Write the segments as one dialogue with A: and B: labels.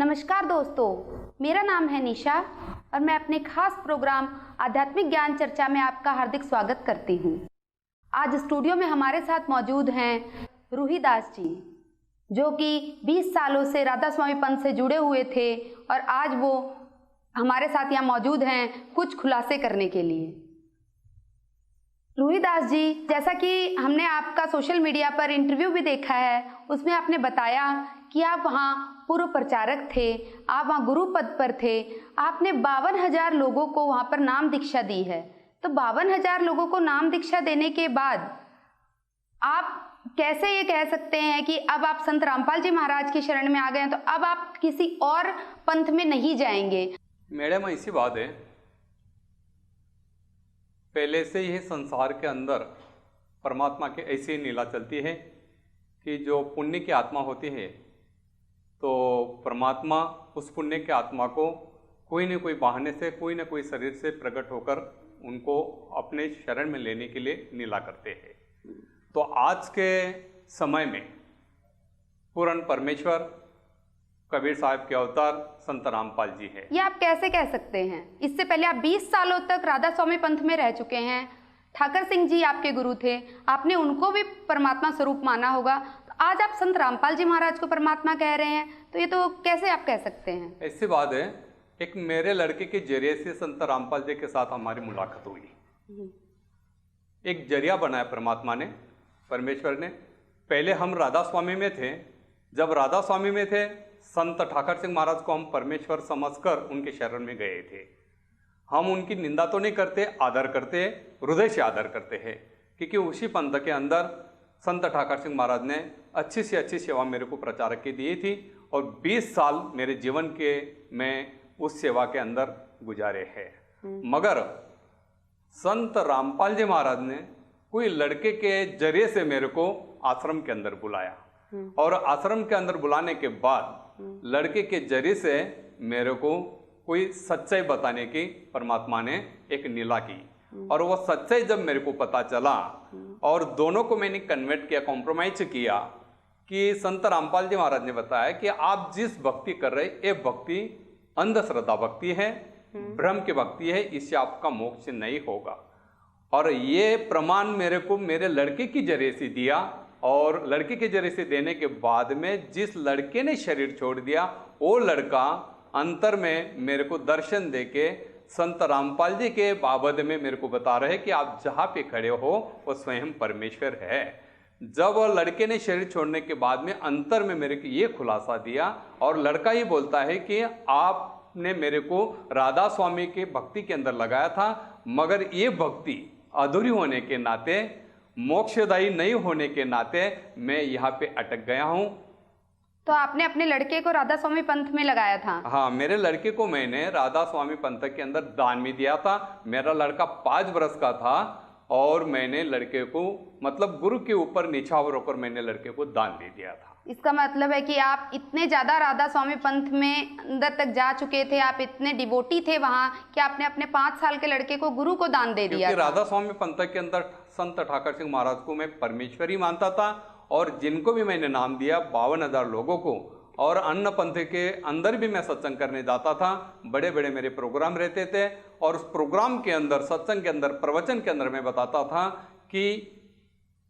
A: नमस्कार दोस्तों, मेरा नाम है निशा और मैं अपने खास प्रोग्राम आध्यात्मिक ज्ञान चर्चा में आपका हार्दिक स्वागत करती हूँ। आज स्टूडियो में हमारे साथ मौजूद हैं रूहीदास जी, जो कि 20 सालों से राधा स्वामी पंथ से जुड़े हुए थे और आज वो हमारे साथ यहाँ मौजूद हैं कुछ खुलासे करने के लिए। रूहीदास जी, जैसा कि हमने आपका सोशल मीडिया पर इंटरव्यू भी देखा है, उसमें आपने बताया कि आप वहाँ पूर्व प्रचारक थे, आप वहाँ गुरु पद पर थे, आपने 52,000 लोगों को वहाँ पर नाम दीक्षा दी है। तो 52,000 लोगों को नाम दीक्षा देने के बाद आप कैसे ये कह सकते हैं कि अब आप संत रामपाल जी महाराज की शरण में आ गए हैं, तो अब आप किसी और पंथ में नहीं जाएंगे?
B: मैडम, ऐसी बात है, पहले से ही संसार के अंदर परमात्मा की ऐसी लीला चलती है कि जो पुण्य की आत्मा होती है तो परमात्मा उस पुण्य की आत्मा को कोई न कोई बहाने से, कोई न कोई शरीर से प्रकट होकर उनको अपने शरण में लेने के लिए लीला करते हैं। तो आज के समय में पूर्ण परमेश्वर कबीर साहब के अवतार संत रामपाल जी है।
A: ये आप कैसे कह सकते हैं? इससे पहले आप 20 सालों तक राधा स्वामी पंथ में रह चुके हैं। ठाकर सिंह जी आपके गुरु थे, आपने उनको भी परमात्मा स्वरूप माना होगा। तो आज आप संत रामपाल जी महाराज को परमात्मा कह रहे हैं, तो ये तो कैसे आप कह सकते हैं?
B: ऐसी बात है, एक मेरे लड़के के जरिए से संत रामपाल जी के साथ हमारी मुलाकात हुई। एक जरिया बनाया परमात्मा ने, परमेश्वर ने। पहले हम राधा स्वामी में थे। जब राधा स्वामी में थे, संत ठाकर सिंह महाराज को हम परमेश्वर समझकर उनके शरण में गए थे। हम उनकी निंदा तो नहीं करते, आदर करते, हृदय से आदर करते हैं, क्योंकि उसी पंथ के अंदर संत ठाकर सिंह महाराज ने अच्छी से अच्छी सेवा मेरे को प्रचारक की दी थी और 20 साल मेरे जीवन के मैं उस सेवा के अंदर गुजारे हैं। मगर संत रामपाल जी महाराज ने कोई लड़के के जरिए से मेरे को आश्रम के अंदर बुलाया और आश्रम के अंदर बुलाने के बाद लड़के के जरिए से मेरे को कोई सच्चाई बताने की परमात्मा ने एक लीला की और वो सच्चाई जब मेरे को पता चला और दोनों को मैंने कन्वर्ट किया, कॉम्प्रोमाइज किया कि संत रामपाल जी महाराज ने बताया कि आप जिस भक्ति कर रहे ये भक्ति अंधश्रद्धा भक्ति है, भ्रम की भक्ति है, इससे आपका मोक्ष नहीं होगा। और ये प्रमाण मेरे को मेरे लड़के की जरिए से दिया और लड़के के जरिए से देने के बाद में जिस लड़के ने शरीर छोड़ दिया वो लड़का अंतर में मेरे को दर्शन देके संत रामपाल जी के बाबत में मेरे को बता रहे कि आप जहाँ पे खड़े हो वो स्वयं परमेश्वर है। जब लड़के ने शरीर छोड़ने के बाद में अंतर में मेरे को ये खुलासा दिया और लड़का ही बोलता है कि आपने मेरे को राधा स्वामी के भक्ति के अंदर लगाया था, मगर ये भक्ति अधूरी होने के नाते, मोक्षदायी नहीं होने के नाते मैं यहाँ पे अटक गया हूँ।
A: तो आपने अपने लड़के को राधा स्वामी पंथ में लगाया था?
B: हाँ, मेरे लड़के को मैंने राधा स्वामी पंथ के अंदर दान भी दिया था। मेरा लड़का 5 वर्ष का था और मैंने लड़के को मतलब गुरु के ऊपर निछावर होकर मैंने लड़के को दान दे दिया था।
A: इसका मतलब है कि आप इतने ज़्यादा राधा स्वामी पंथ में अंदर तक जा चुके थे, आप इतने डिवोटी थे वहाँ कि आपने अपने 5 साल के लड़के को गुरु को दान दे दिया।
B: राधा स्वामी पंथ के अंदर संत ठाकर सिंह महाराज को मैं परमेश्वर ही मानता था और जिनको भी मैंने नाम दिया 52,000 लोगों को, और अन्य पंथ के अंदर भी मैं सत्संग करने जाता था। बड़े बड़े मेरे प्रोग्राम रहते थे और उस प्रोग्राम के अंदर, सत्संग के अंदर, प्रवचन के अंदर मैं बताता था कि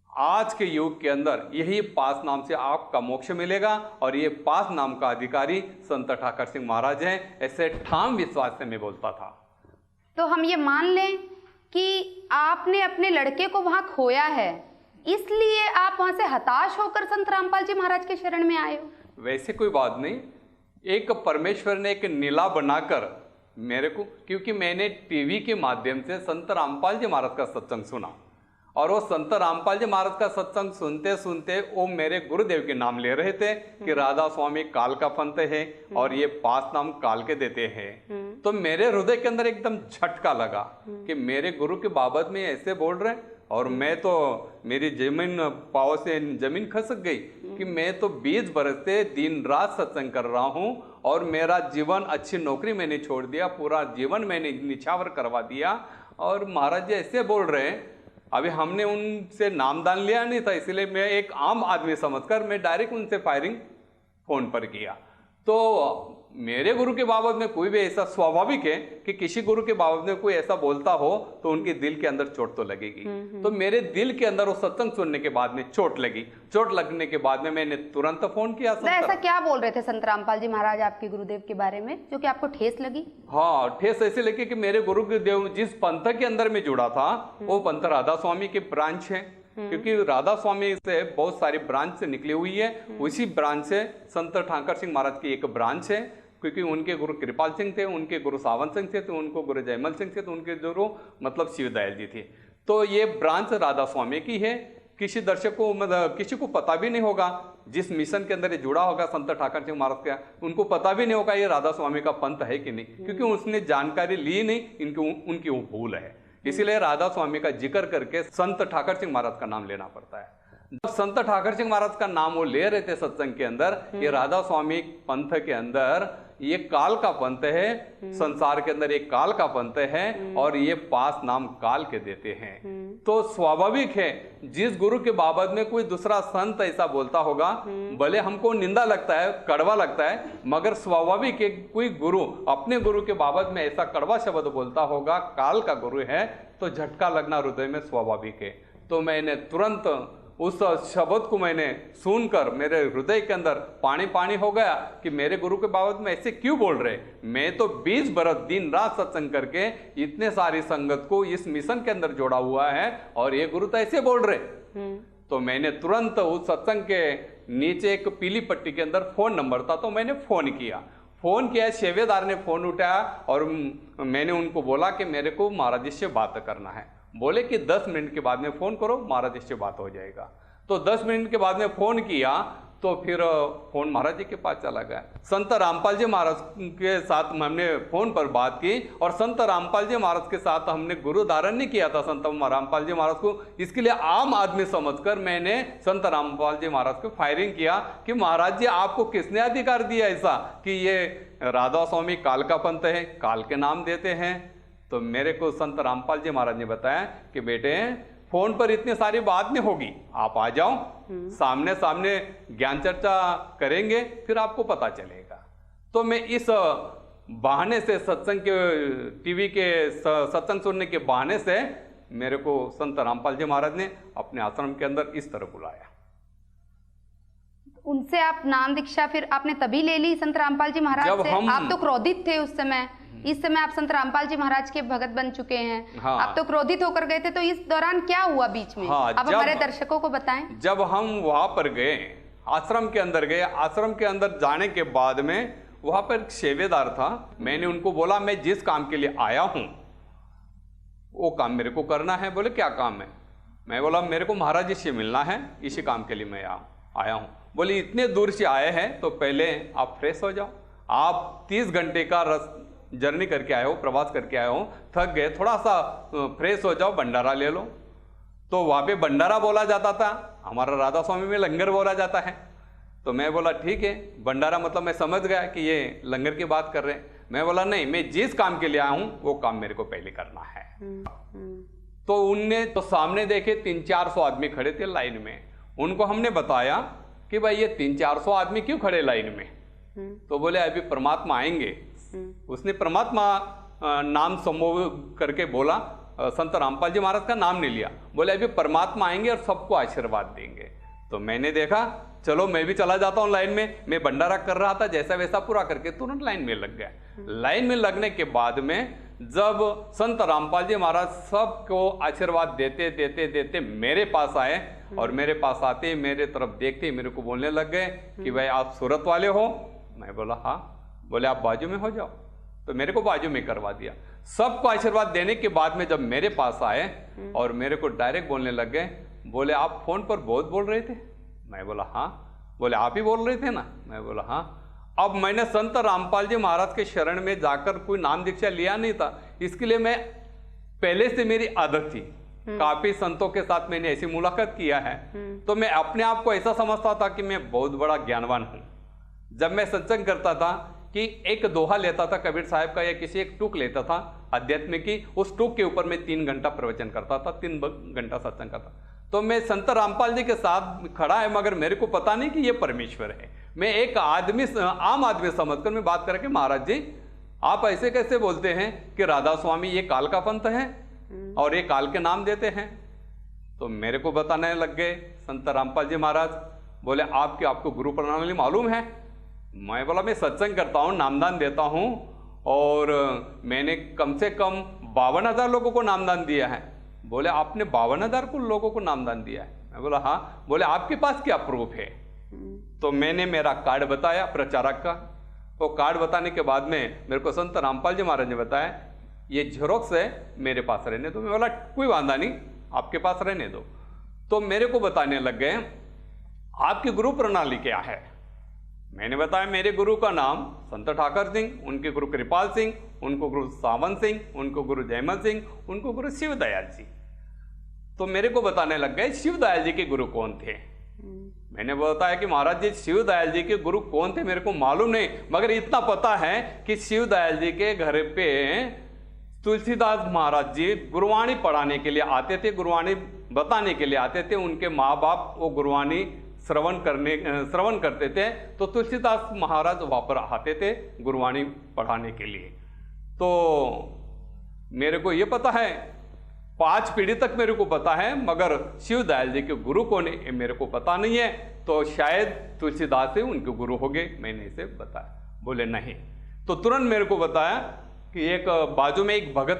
B: आज के युग के अंदर यही पास नाम से आपका मोक्ष मिलेगा और ये पास नाम का अधिकारी संत ठाकर सिंह महाराज हैं। ऐसे ठाम विश्वास से मैं बोलता था।
A: तो हम ये मान लें कि आपने अपने लड़के को वहां खोया है, इसलिए आप वहां से हताश होकर संत रामपाल जी महाराज के शरण में आए हो?
B: वैसे कोई बात नहीं, एक परमेश्वर ने एक नीला बनाकर मेरे को, क्योंकि मैंने टीवी के माध्यम से संत रामपाल जी महाराज का सत्संग सुना और वो संत रामपाल जी महाराज का सत्संग सुनते सुनते वो मेरे गुरुदेव के नाम ले रहे थे कि राधा स्वामी काल का पंथ है और ये 5 नाम काल के देते हैं। तो मेरे हृदय के अंदर एकदम झटका लगा कि मेरे गुरु के बाबत में ऐसे बोल रहे हैं और मैं तो, मेरी जमीन पाँव से जमीन खसक गई कि मैं तो 20 बरस से दिन रात सत्संग कर रहा हूँ और मेरा जीवन, अच्छी नौकरी मैंने छोड़ दिया, पूरा जीवन मैंने निछावर करवा दिया और महाराज जी ऐसे बोल रहे हैं। अभी हमने उनसे नामदान लिया नहीं था, इसलिए मैं एक आम आदमी समझकर मैं डायरेक्ट उनसे फायरिंग फ़ोन पर किया। तो मेरे गुरु के बाबत में कोई भी ऐसा स्वाभाविक है कि किसी गुरु के बाबत में कोई ऐसा बोलता हो तो उनके दिल के अंदर चोट तो लगेगी। तो मेरे दिल के अंदर वो सत्संग सुनने के बाद में चोट लगी। चोट लगने के बाद में मैंने तुरंत फोन किया।
A: तो ऐसा क्या बोल रहे थे संत रामपाल जी महाराज आपके गुरुदेव के बारे में जो कि आपको ठेस लगी?
B: हाँ, ठेस ऐसे लगी कि मेरे गुरुदेव जिस पंथ के अंदर में जुड़ा था वो पंथ राधा स्वामी के ब्रांच है, क्योंकि राधा स्वामी से बहुत सारी ब्रांच से निकली हुई है। उसी ब्रांच से संत ठाकर सिंह महाराज की एक ब्रांच है, क्योंकि उनके गुरु कृपाल सिंह थे, उनके गुरु सावंत सिंह थे, तो उनको गुरु जयमल सिंह थे, तो उनके गुरु मतलब शिवदयाल जी थे। तो ये ब्रांच राधा स्वामी की है। किसी दर्शक को मतलब किसी को पता भी नहीं होगा, जिस मिशन के अंदर ये जुड़ा होगा संत ठाकर सिंह महाराज का, उनको पता भी नहीं होगा ये राधा स्वामी का पंथ है कि नहीं, क्योंकि उसने जानकारी ली नहीं, उनकी वो भूल है। इसीलिए राधा स्वामी का जिक्र करके संत ठाकर सिंह महाराज का नाम लेना पड़ता है। जब संत ठाकर सिंह महाराज का नाम वो ले रहे थे सत्संग के अंदर, ये राधा स्वामी पंथ के अंदर ये काल का पंथ है, संसार के अंदर एक काल का पंथ है, और ये पास नाम काल के देते हैं। तो स्वाभाविक है जिस गुरु के बाबत में कोई दूसरा संत ऐसा बोलता होगा, भले हमको निंदा लगता है, कड़वा लगता है, मगर स्वाभाविक है कोई गुरु अपने गुरु के बाबत में ऐसा कड़वा शब्द बोलता होगा, काल का गुरु है, तो झटका लगना हृदय में स्वाभाविक है। तो मैंने तुरंत उस शब्द को मैंने सुनकर मेरे हृदय के अंदर पानी पानी हो गया कि मेरे गुरु के बाबत में ऐसे क्यों बोल रहे। मैं तो 20 बरस दिन रात सत्संग करके इतने सारी संगत को इस मिशन के अंदर जोड़ा हुआ है, और ये गुरु तो ऐसे बोल रहे। तो मैंने तुरंत उस सत्संग के नीचे एक पीली पट्टी के अंदर फोन नंबर था, तो मैंने फोन किया। सेवेदार ने फोन उठाया और मैंने उनको बोला कि मेरे को महाराज जी से बात करना है। बोले कि 10 मिनट के बाद में फोन करो, महाराज जी से बात हो जाएगा। तो 10 मिनट के बाद में फोन किया तो फिर फोन महाराज जी के पास चला गया। संत रामपाल जी महाराज के साथ हमने फोन पर बात की, और संत रामपाल जी महाराज के साथ हमने गुरु धारण नहीं किया था संत रामपाल जी महाराज को। इसके लिए आम आदमी समझकर मैंने संत रामपाल जी महाराज को फायरिंग किया कि महाराज जी आपको किसने अधिकार दिया ऐसा कि ये राधा स्वामी काल का पंथ है, काल के नाम देते हैं। तो मेरे को संत रामपाल जी महाराज ने बताया कि बेटे फोन पर इतनी सारी बात नहीं होगी, आप आ जाओ, सामने सामने ज्ञान चर्चा करेंगे, फिर आपको पता चलेगा। तो मैं इस बहाने से सत्संग के टीवी के सत्संग सुनने के बहाने से मेरे को संत रामपाल जी महाराज ने अपने आश्रम के अंदर इस तरह बुलाया।
A: उनसे आप नाम दीक्षा फिर आपने तभी ले ली संत रामपाल जी महाराज से? आप तो क्रोधित थे उस समय, इस समय आप संत रामपाल जी महाराज के भगत बन चुके हैं।
B: हाँ।
A: आप तो क्रोधित होकर गए थे, तो इस दौरान क्या हुआ बीच में?
B: हाँ,
A: आप हमारे दर्शकों को बताएं।
B: जब हम वहां पर गए, आश्रम के अंदर गए, आश्रम के अंदर जाने के बाद में वहां पर एक सेवेदार था। मैंने उनको बोला मैं जिस काम के लिए आया हूं वो काम मेरे को करना है। बोले क्या काम है? मैं बोला मेरे को महाराज जी से मिलना है, इसी काम के लिए मैं आया हूं। बोले इतने दूर से आए हैं तो पहले आप फ्रेश हो जाओ, आप 30 घंटे का जर्नी करके आए हो, प्रवास करके आए हो, थक गए, थोड़ा सा फ्रेश हो जाओ, भंडारा ले लो। तो वहाँ पे भंडारा बोला जाता था, हमारा राधा स्वामी में लंगर बोला जाता है। तो मैं बोला ठीक है, भंडारा मतलब मैं समझ गया कि ये लंगर की बात कर रहे हैं। मैं बोला नहीं, मैं जिस काम के लिए आया हूँ वो काम मेरे को पहले करना है। तो उनने तो सामने देखे 300-400 आदमी खड़े थे लाइन में। उनको हमने बताया कि भाई ये 300-400 आदमी क्यों खड़े लाइन में? तो बोले अभी परमात्मा आएंगे। उसने परमात्मा नाम संबोधित करके बोला, संत रामपाल जी महाराज का नाम नहीं लिया। बोले अभी परमात्मा आएंगे और सबको आशीर्वाद देंगे। तो मैंने देखा चलो मैं भी चला जाता हूँ लाइन में। मैं भंडारा कर रहा था, जैसा वैसा पूरा करके तुरंत लाइन में लग गया। लाइन में लगने के बाद में जब संत रामपाल जी महाराज सबको आशीर्वाद देते देते देते मेरे पास आए, और मेरे पास आते मेरे तरफ देखते मेरे को बोलने लग गए कि भाई आप सूरत वाले हो? मैं बोला हाँ। बोले आप बाजू में हो जाओ। तो मेरे को बाजू में करवा दिया। सबको आशीर्वाद देने के बाद में जब मेरे पास आए और मेरे को डायरेक्ट बोलने लग गए, बोले आप फोन पर बहुत बोल रहे थे? मैं बोला हाँ। बोले आप ही बोल रहे थे ना? मैं बोला हाँ। अब मैंने संत रामपाल जी महाराज के शरण में जाकर कोई नाम दीक्षा लिया नहीं था, इसके लिए मैं पहले से मेरी आदत थी, काफी संतों के साथ मैंने ऐसी मुलाकात किया है। तो मैं अपने आप को ऐसा समझता था कि मैं बहुत बड़ा ज्ञानवान हूं। जब मैं सत्संग करता था कि एक दोहा लेता था कबीर साहब का या किसी एक टूक लेता था अध्यात्म की, उस टूक के ऊपर मैं 3 घंटा प्रवचन करता था, 3 घंटा सत्संग करता। तो मैं संत रामपाल जी के साथ खड़ा है, मगर मेरे को पता नहीं कि ये परमेश्वर है। मैं एक आदमी, आम आदमी समझकर मैं बात करके, महाराज जी आप ऐसे कैसे बोलते हैं कि राधा स्वामी ये काल का पंथ है और ये काल के नाम देते हैं। तो मेरे को बताने लग गए संत रामपाल जी महाराज, बोले आपको गुरु प्रणाली मालूम है? मैं बोला मैं सत्संग करता हूँ, नामदान देता हूँ और मैंने कम से कम 52,000 लोगों को नामदान दिया है। बोले आपने 52,000 को लोगों को नामदान दिया है? मैं बोला हाँ। बोले आपके पास क्या प्रूफ है? तो मैंने मेरा कार्ड बताया प्रचारक का। वो कार्ड बताने के बाद में मेरे को संत रामपाल जी महाराज ने बताया ये झेरॉक्स है, मेरे पास रहने दो। मैं बोला कोई वादा नहीं, आपके पास रहने दो। तो मेरे को बताने लग गए आपकी गुरु प्रणाली क्या है। मैंने बताया मेरे गुरु का नाम संत ठाकर सिंह, उनके गुरु कृपाल सिंह, उनको गुरु सावन सिंह, उनको गुरु जयमल सिंह, उनको गुरु शिवदयाल जी। तो मेरे को बताने लग गए शिवदयाल जी के गुरु कौन थे। मैंने बताया कि महाराज जी शिवदयाल जी के गुरु कौन थे मेरे को मालूम नहीं, मगर इतना पता है कि शिवदयाल जी के घर पे तुलसीदास महाराज जी गुरुवाणी पढ़ाने के लिए आते थे, गुरुवाणी बताने के लिए आते थे। उनके माँ बाप वो गुरुवाणी श्रवण करते थे, तो तुलसीदास महाराज वहाँ पर आते थे गुरुवाणी पढ़ाने के लिए। तो मेरे को ये पता है 5 पीढ़ी तक मेरे को पता है, मगर शिवदयाल जी के गुरु कौन है मेरे को पता नहीं है। तो शायद तुलसीदास से उनके गुरु हो गए, मैंने इसे बताया। बोले नहीं। तो तुरंत मेरे को बताया कि एक बाजू में एक भगत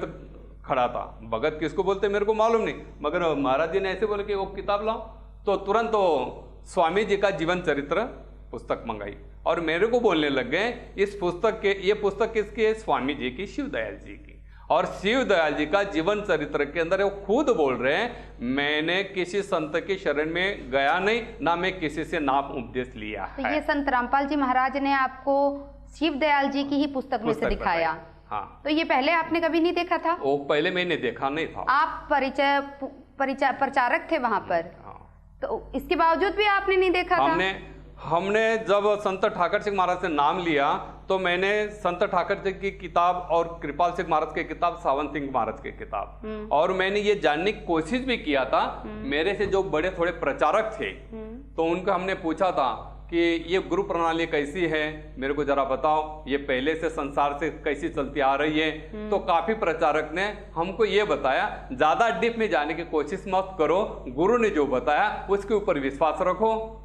B: खड़ा था। भगत किसको बोलते मेरे को मालूम नहीं, मगर महाराज जी ने ऐसे बोले कि वो किताब लाओ। तो तुरंत तो स्वामी जी का जीवन चरित्र पुस्तक मंगाई और मेरे को बोलने लग गए इस पुस्तक के, ये पुस्तक किसकी है? स्वामी जी की, शिवदयाल जी की। और शिवदयाल जी का जीवन चरित्र के अंदर वो खुद बोल रहे हैं मैंने किसी संत के शरण में गया नहीं, ना मैं किसी से नाम उपदेश लिया है।
A: तो ये संत रामपाल जी महाराज ने आपको शिवदयाल जी की ही पुस्तक में से दिखाया।
B: हाँ।
A: तो ये पहले आपने कभी नहीं देखा था?
B: वो पहले मैंने देखा नहीं था।
A: आप प्रचारक थे वहां पर।
B: हाँ।
A: तो इसके बावजूद भी आपने नहीं देखा था?
B: हमने जब संत ठाकर सिंह महाराज से नाम लिया तो मैंने संत ठाकर सिंह की किताब और कृपाल सिंह महाराज की किताब, सावन सिंह महाराज की किताब, और मैंने ये जानने की कोशिश भी किया था। मेरे से जो बड़े थोड़े प्रचारक थे तो उनको हमने पूछा था कि ये गुरु प्रणाली कैसी है, मेरे को जरा बताओ, ये पहले से संसार से कैसी चलती आ रही है। तो काफी प्रचारक ने हमको ये बताया ज्यादा डीप में जाने की कोशिश मत करो, गुरु ने जो बताया उसके ऊपर विश्वास रखो।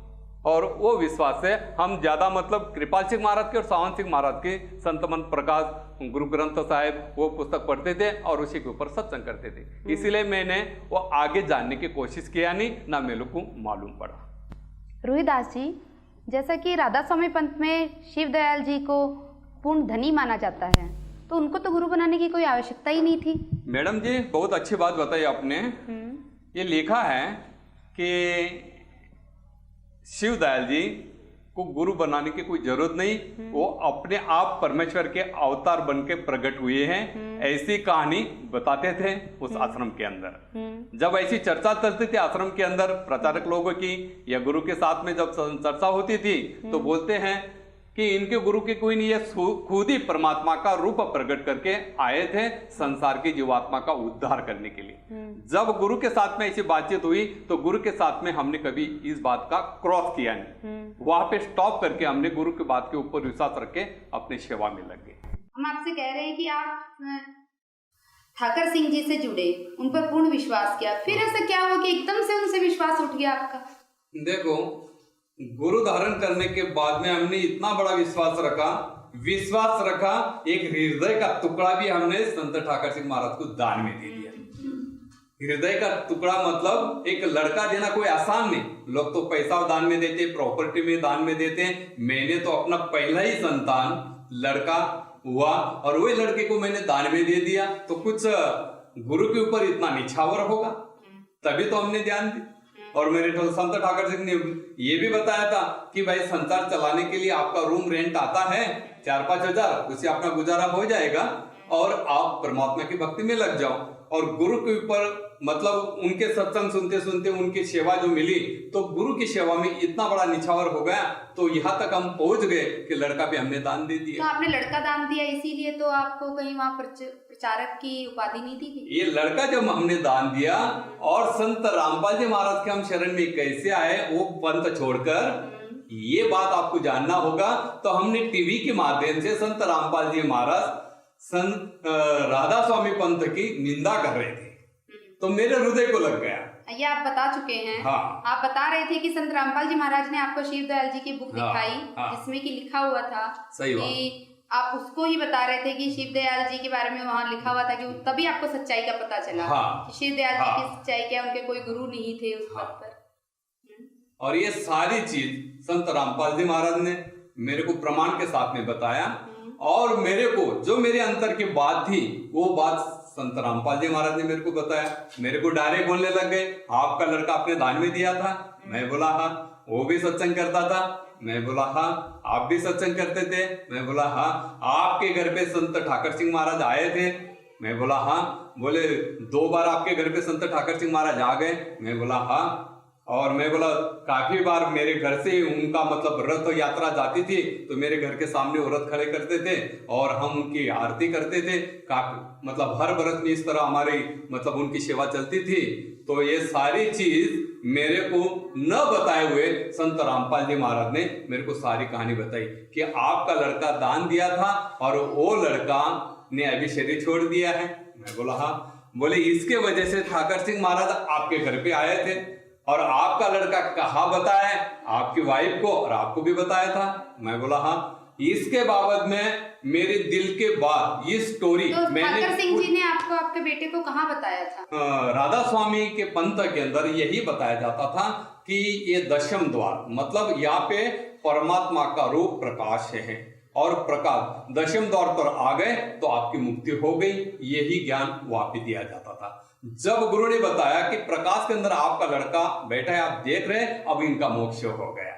B: और वो विश्वास से हम ज्यादा मतलब कृपाल सिंह महाराज के और सावन सिंह महाराज के संत मंत प्रकाश गुरु ग्रंथ साहिब वो पुस्तक पढ़ते थे और उसी के ऊपर सत्संग करते थे। इसीलिए मैंने वो आगे जानने की कोशिश किया नहीं, ना मेरे को मालूम पड़ा।
A: रोहिदास जी, जैसा कि राधा स्वामी पंथ में शिवदयाल जी को पूर्ण धनी माना जाता है, तो उनको तो गुरु बनाने की कोई आवश्यकता ही नहीं थी। मैडम
B: जी बहुत अच्छी बात बताई आपने। ये लिखा है कि शिवदयाल जी को गुरु बनाने की कोई जरूरत नहीं, वो अपने आप परमेश्वर के अवतार बन के प्रकट हुए हैं, ऐसी कहानी बताते थे उस आश्रम के अंदर। जब ऐसी चर्चा चलती थी आश्रम के अंदर प्रचारक लोगों की या गुरु के साथ में जब चर्चा होती थी तो बोलते हैं कि इनके गुरु के कोई नहीं, ये खुद ही परमात्मा का रूप प्रकट करके आए थे संसार की जीवात्मा का उद्धार करने के लिए। जब गुरु के साथ में ऐसी बातचीत हुई तो गुरु के साथ में हमने कभी इस बात का क्रॉस किया नहीं, वहां पे स्टॉप करके हमने गुरु की बात के ऊपर विश्वास रख के अपनी सेवा में लग गए।
A: हम आपसे कह रहे हैं कि आप ठाकर सिंह जी से जुड़े, उन पर पूर्ण विश्वास किया, फिर ऐसा क्या हुआ कि एकदम से उनसे विश्वास उठ गया आपका?
B: देखो, गुरु धारण करने के बाद में हमने इतना बड़ा विश्वास रखा, एक हृदय का टुकड़ा भी हमने संत ठाकर सिंह महाराज को दान में दे दिया। हृदय का टुकड़ा मतलब एक लड़का देना कोई आसान नहीं। लोग तो पैसा दान में देते, प्रॉपर्टी में दान में देते हैं। मैंने तो अपना पहला ही संतान लड़का हुआ और वही लड़के को मैंने दान में दे दिया। तो कुछ गुरु के ऊपर इतना निछावर होगा, तभी तो हमने ध्यान दिया। और मेरे तो संत ठाकर सिंह ने ये भी बताया था कि भाई संसार चलाने के लिए आपका रूम रेंट आता है 4-5 हजार, उससे अपना गुजारा हो जाएगा और आप परमात्मा की भक्ति में लग जाओ। और गुरु के ऊपर मतलब उनके सत्संग सुनते सुनते उनकी सेवा जो मिली, तो गुरु की सेवा में इतना बड़ा निछावर हो गया, तो यहाँ तक हम पहुंच गए कि लड़का भी हमने दान दे दिया।
A: तो आपने लड़का दान दिया, इसीलिए तो आपको कहीं वहाँ प्रचारक की उपाधि नहीं दी थी।
B: ये लड़का जब हमने दान दिया और संत रामपाल जी महाराज के हम शरण में कैसे आए, वो पंथ छोड़कर ये बात आपको जानना होगा। तो हमने टीवी के माध्यम से संत रामपाल जी महाराज संत राधा स्वामी पंथ की निंदा कर रहे थे, तो मेरे हृदय को लग गया।
A: ये आप बता चुके हैं।
B: हाँ।
A: आप बता रहे थे कि संत रामपाल जी महाराज ने आपको शिव दयाल जी की बुक
B: हाँ,
A: दिखाई,
B: हाँ।
A: जिसमें कि लिखा हुआ था
B: सही बात।
A: कि आप उसको ही बता रहे थे कि शिव दयाल जी के बारे में वहाँ लिखा हुआ था कि तभी आपको सच्चाई का पता चला।
B: हाँ।
A: कि शिव दयाल जी
B: हाँ।
A: की सच्चाई क्या, उनके कोई गुरु नहीं थे उस
B: हाँ।
A: पद पर।
B: और ये सारी चीज संत रामपाल जी महाराज ने मेरे को प्रमाण के साथ में बताया, और मेरे को जो मेरे अंतर की बात थी वो बात संत रामपाल जी महाराज ने मेरे को बताया। मेरे को डायरेक्ट बोलने लग गए, आपका लड़का आपने दान में दिया था। मैं बोला हाँ। वो भी सत्संग करता था। मैं बोला हाँ। आप भी सत्संग करते थे। मैं बोला हाँ। आपके घर पे संत ठाकर सिंह महाराज आए थे। मैं बोला हाँ। बोले 2 बार आपके घर पे संत ठाकर सिंह महाराज आ गए। मैं बोला हाँ। और मैं बोला काफी बार मेरे घर से उनका मतलब रथ यात्रा जाती थी तो मेरे घर के सामने वो रथ खड़े करते थे और हम उनकी आरती करते थे। काफी मतलब हर बरस में इस तरह हमारी मतलब उनकी सेवा चलती थी। तो ये सारी चीज मेरे को न बताए हुए संत रामपाल जी महाराज ने मेरे को सारी कहानी बताई कि आपका लड़का दान दिया था और वो लड़का ने अभी शरीर छोड़ दिया है। मैं बोला हाँ। बोले इसके वजह से ठाकर सिंह महाराज आपके घर पे आए थे और आपका लड़का कहाँ बताया, आपकी वाइफ को और आपको भी बताया था। मैं बोला हाँ। इसके बाबत में मेरे दिल के बात ये स्टोरी
A: तो
B: मैंने
A: ठाकर सिंह जी ने आपको आपके बेटे को कहाँ बताया था?
B: राधा स्वामी के पंथ के अंदर यही बताया जाता था कि ये दशम द्वार मतलब यहाँ पे परमात्मा का रूप प्रकाश है और प्रकाश दशम द्वार पर आ गए तो आपकी मुक्ति हो गई। यही ज्ञान वहां पे दिया जाता था। जब गुरु ने बताया कि प्रकाश के अंदर आपका लड़का बैठा है, आप देख रहे हैं, अब इनका मोक्ष हो गया।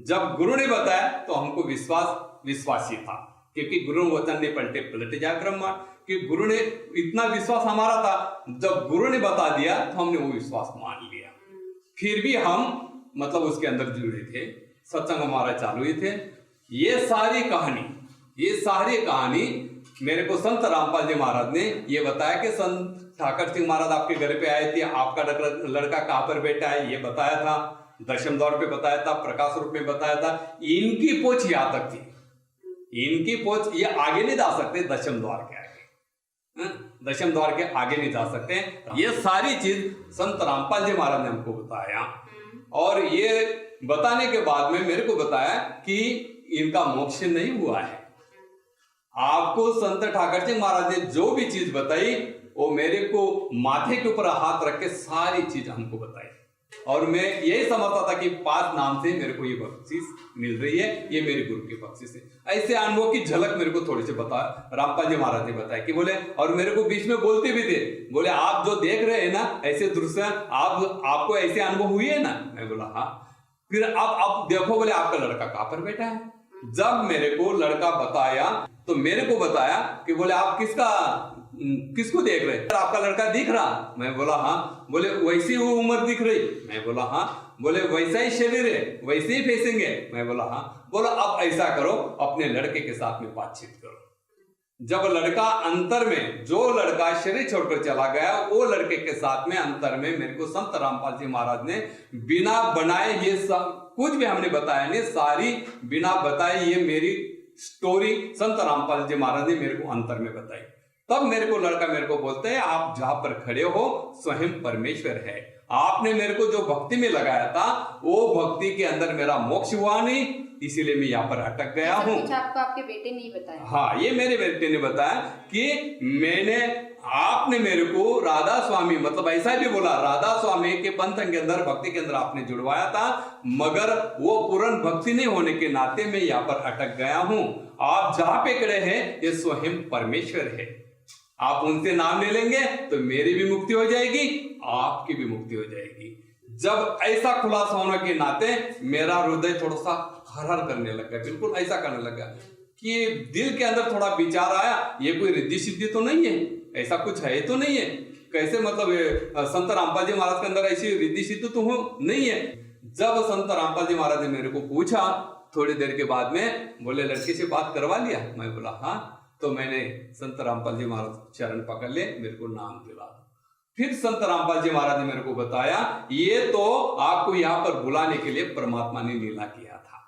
B: जब गुरु ने बताया तो हमको विश्वास ही था, क्योंकि गुरु वचन ने पलटे पलट जा ब्रह्मांड, कि गुरु ने इतना विश्वास हमारा था। जब गुरु ने बता दिया तो हमने वो विश्वास मान लिया। फिर भी हम मतलब उसके अंदर जुड़े थे, सत्संग हमारा चालू ही थे। ये सारी कहानी मेरे को संत रामपाल जी महाराज ने ये बताया कि संत ठाकर सिंह महाराज आपके घर पे आए थे, आपका लड़का कहाँ पर बैठा है ये बताया था, दशम द्वार पे बताया था, प्रकाश रूप में बताया था। इनकी पोच यहाँ तक थी, इनकी पोच ये आगे नहीं जा सकते, दशम द्वार के आगे, दशम द्वार के आगे नहीं जा सकते। ये सारी चीज संत रामपाल जी महाराज ने हमको बताया और ये बताने के बाद में मेरे को बताया कि इनका मोक्ष नहीं हुआ है। आपको संत ठाकर सिंह महाराज ने जो भी चीज बताई वो मेरे को माथे के ऊपर हाथ रख के सारी चीज हमको बताई और मैं यही समझता था कि 5 नाम से मेरे को ये बख्शिश मिल रही है, ये मेरे गुरु की बख्शिश है। ऐसे अनुभव की झलक मेरे को थोड़ी सी रामपाल जी महाराज ने बताया कि बोले, और मेरे को बीच में बोलते भी थे, बोले आप जो देख रहे हैं ना ऐसे दृश्य आपको ऐसे अनुभव हुए है ना। मैं बोला हाँ। फिर अब देखो, बोले आपका लड़का कहाँ पर बैठा है। जब मेरे को लड़का बताया तो मेरे को बताया कि बोले आप किसको देख रहे हैं, आपका लड़का दिख रहा। मैं बोला हाँ। बोले वैसी वो उम्र दिख रही। मैं बोला हाँ। बोले वैसा ही शरीर है, वैसे ही फेसिंग है। मैं बोला हाँ। बोला अब ऐसा करो, अपने लड़के के साथ में बातचीत करो। जब लड़का अंतर में, जो लड़का शरीर छोड़कर चला गया, वो लड़के के साथ में अंतर में मेरे को संत रामपाल जी महाराज ने बिना बनाए ये सब कुछ भी हमने बताया नहीं, सारी बिना बताए ये मेरी स्टोरी संत रामपाल जी महाराज ने मेरे को अंतर में बताई। तब मेरे को लड़का मेरे को बोलते हैं आप जहां पर खड़े हो स्वयं परमेश्वर है। आपने मेरे को जो भक्ति में लगाया था वो भक्ति के अंदर मेरा मोक्ष हुआ नहीं, इसीलिए मैं यहाँ पर अटक गया हूँ।
A: आपको आपके बेटे ने बताया?
B: हाँ, ये मेरे बेटे ने बताया कि आपने मेरे को राधा स्वामी मतलब ऐसा भी बोला, राधा स्वामी के पंथ के अंदर भक्ति के अंदर आपने जुड़वाया था, मगर वो पूर्ण भक्ति नहीं होने के नाते मैं यहाँ पर अटक गया हूँ। आप जहाँ पे खड़े हैं ये स्वयं परमेश्वर है। आप उनसे नाम ले लेंगे तो मेरी भी मुक्ति हो जाएगी, आपकी भी मुक्ति हो जाएगी। जब ऐसा खुलासा होने के नाते मेरा हृदय थोड़ा सा हर करने लगा, बिल्कुल ऐसा करने लगा कि दिल के अंदर थोड़ा विचार आया, ये कोई रिद्धि सिद्धि तो नहीं है, ऐसा कुछ है तो नहीं है, कैसे मतलब संत रामपाल जी महाराज के अंदर ऐसी रिद्धि सिद्धि तो नहीं है। जब संत रामपाल जी महाराज ने मेरे को पूछा थोड़ी देर के बाद में, बोले लड़के से बात करवा लिया। मैं बोला हाँ। तो मैंने संत रामपाल जी महाराज चरण पकड़ ले, मेरे को नाम दिला। फिर संत रामपाल जी महाराज ने मेरे को बताया ये तो आपको यहाँ पर बुलाने के लिए परमात्मा ने लीला किया था।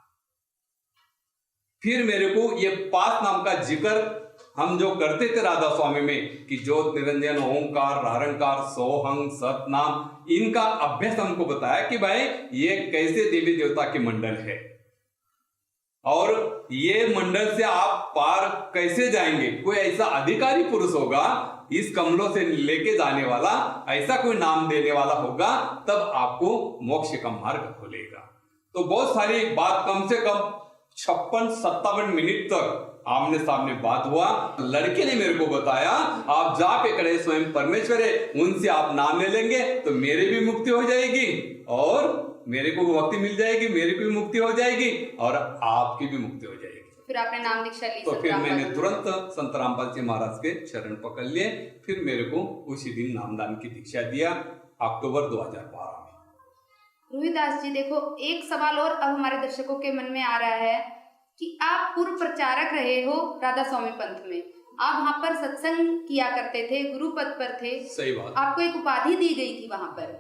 B: फिर मेरे को ये 5 नाम का जिक्र हम जो करते थे राधा स्वामी में कि ज्योत निरंजन ओंकार निरंकार सोहंग सतनाम, इनका अभ्यास हमको बताया कि भाई ये कैसे देवी देवता के मंडल है और ये मंडल से आप पार कैसे जाएंगे। कोई ऐसा अधिकारी पुरुष होगा इस कमलों से लेके जाने वाला, ऐसा कोई नाम देने वाला होगा, तब आपको मोक्ष का मार्ग खुलेगा। तो बहुत सारी बात, कम से कम 56-57 मिनट तक आमने सामने बात हुआ। लड़के ने मेरे को बताया आप जा पे खड़े स्वयं परमेश्वर है, उनसे आप नाम ले लेंगे तो मेरे भी मुक्ति हो जाएगी और मेरे को मुक्ति मिल जाएगी, मेरे को भी मुक्ति हो जाएगी और आपकी भी मुक्ति हो जाएगी।
A: फिर आपने नाम दीक्षा ली?
B: तो फिर मैंने तुरंत संत रामपाल जी महाराज के चरण पकड़ लिए। फिर मेरे को उसी दिन नामदान की दीक्षा दिया अक्टूबर 2012 में।
A: रोहिदास जी देखो, एक सवाल और अब हमारे दर्शकों के मन में आ रहा है कि आप पूर्व प्रचारक रहे हो राधा स्वामी पंथ में, आप वहां पर सत्संग किया करते थे, गुरु पद पर थे।
B: सही बात।
A: आपको एक उपाधि दी गई थी वहां पर,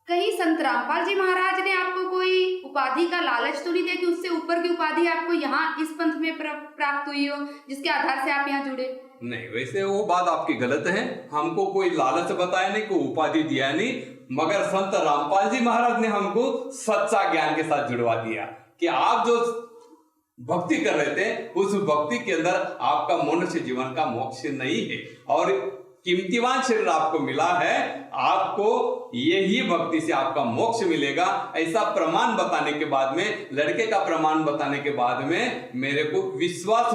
A: कहीं संत रामपाल जी महाराज ने आपको कोई उपाधि का लालच तो नहीं दिया कि उससे ऊपर की उपाधि आपको यहाँ इस पंथ में प्राप्त हुई हो जिसके आधार से आप यहाँ जुड़े?
B: नहीं, वैसे वो बात आपकी गलत है। हमको कोई लालच बताया नहीं, कोई उपाधि दिया नहीं, मगर संत रामपाल जी महाराज ने हमको सच्चा ज्ञान के साथ जुड़वा दिया कि आप जो भक्ति कर रहे थे उस भक्ति के अंदर आपका मनुष्य जीवन का मोक्ष नहीं है और कीमतीवान शरीर आपको मिला है, आपको यही भक्ति से आपका मोक्ष मिलेगा। ऐसा प्रमाण बताने के बाद में, लड़के का प्रमाण बताने के बाद में मेरे को विश्वास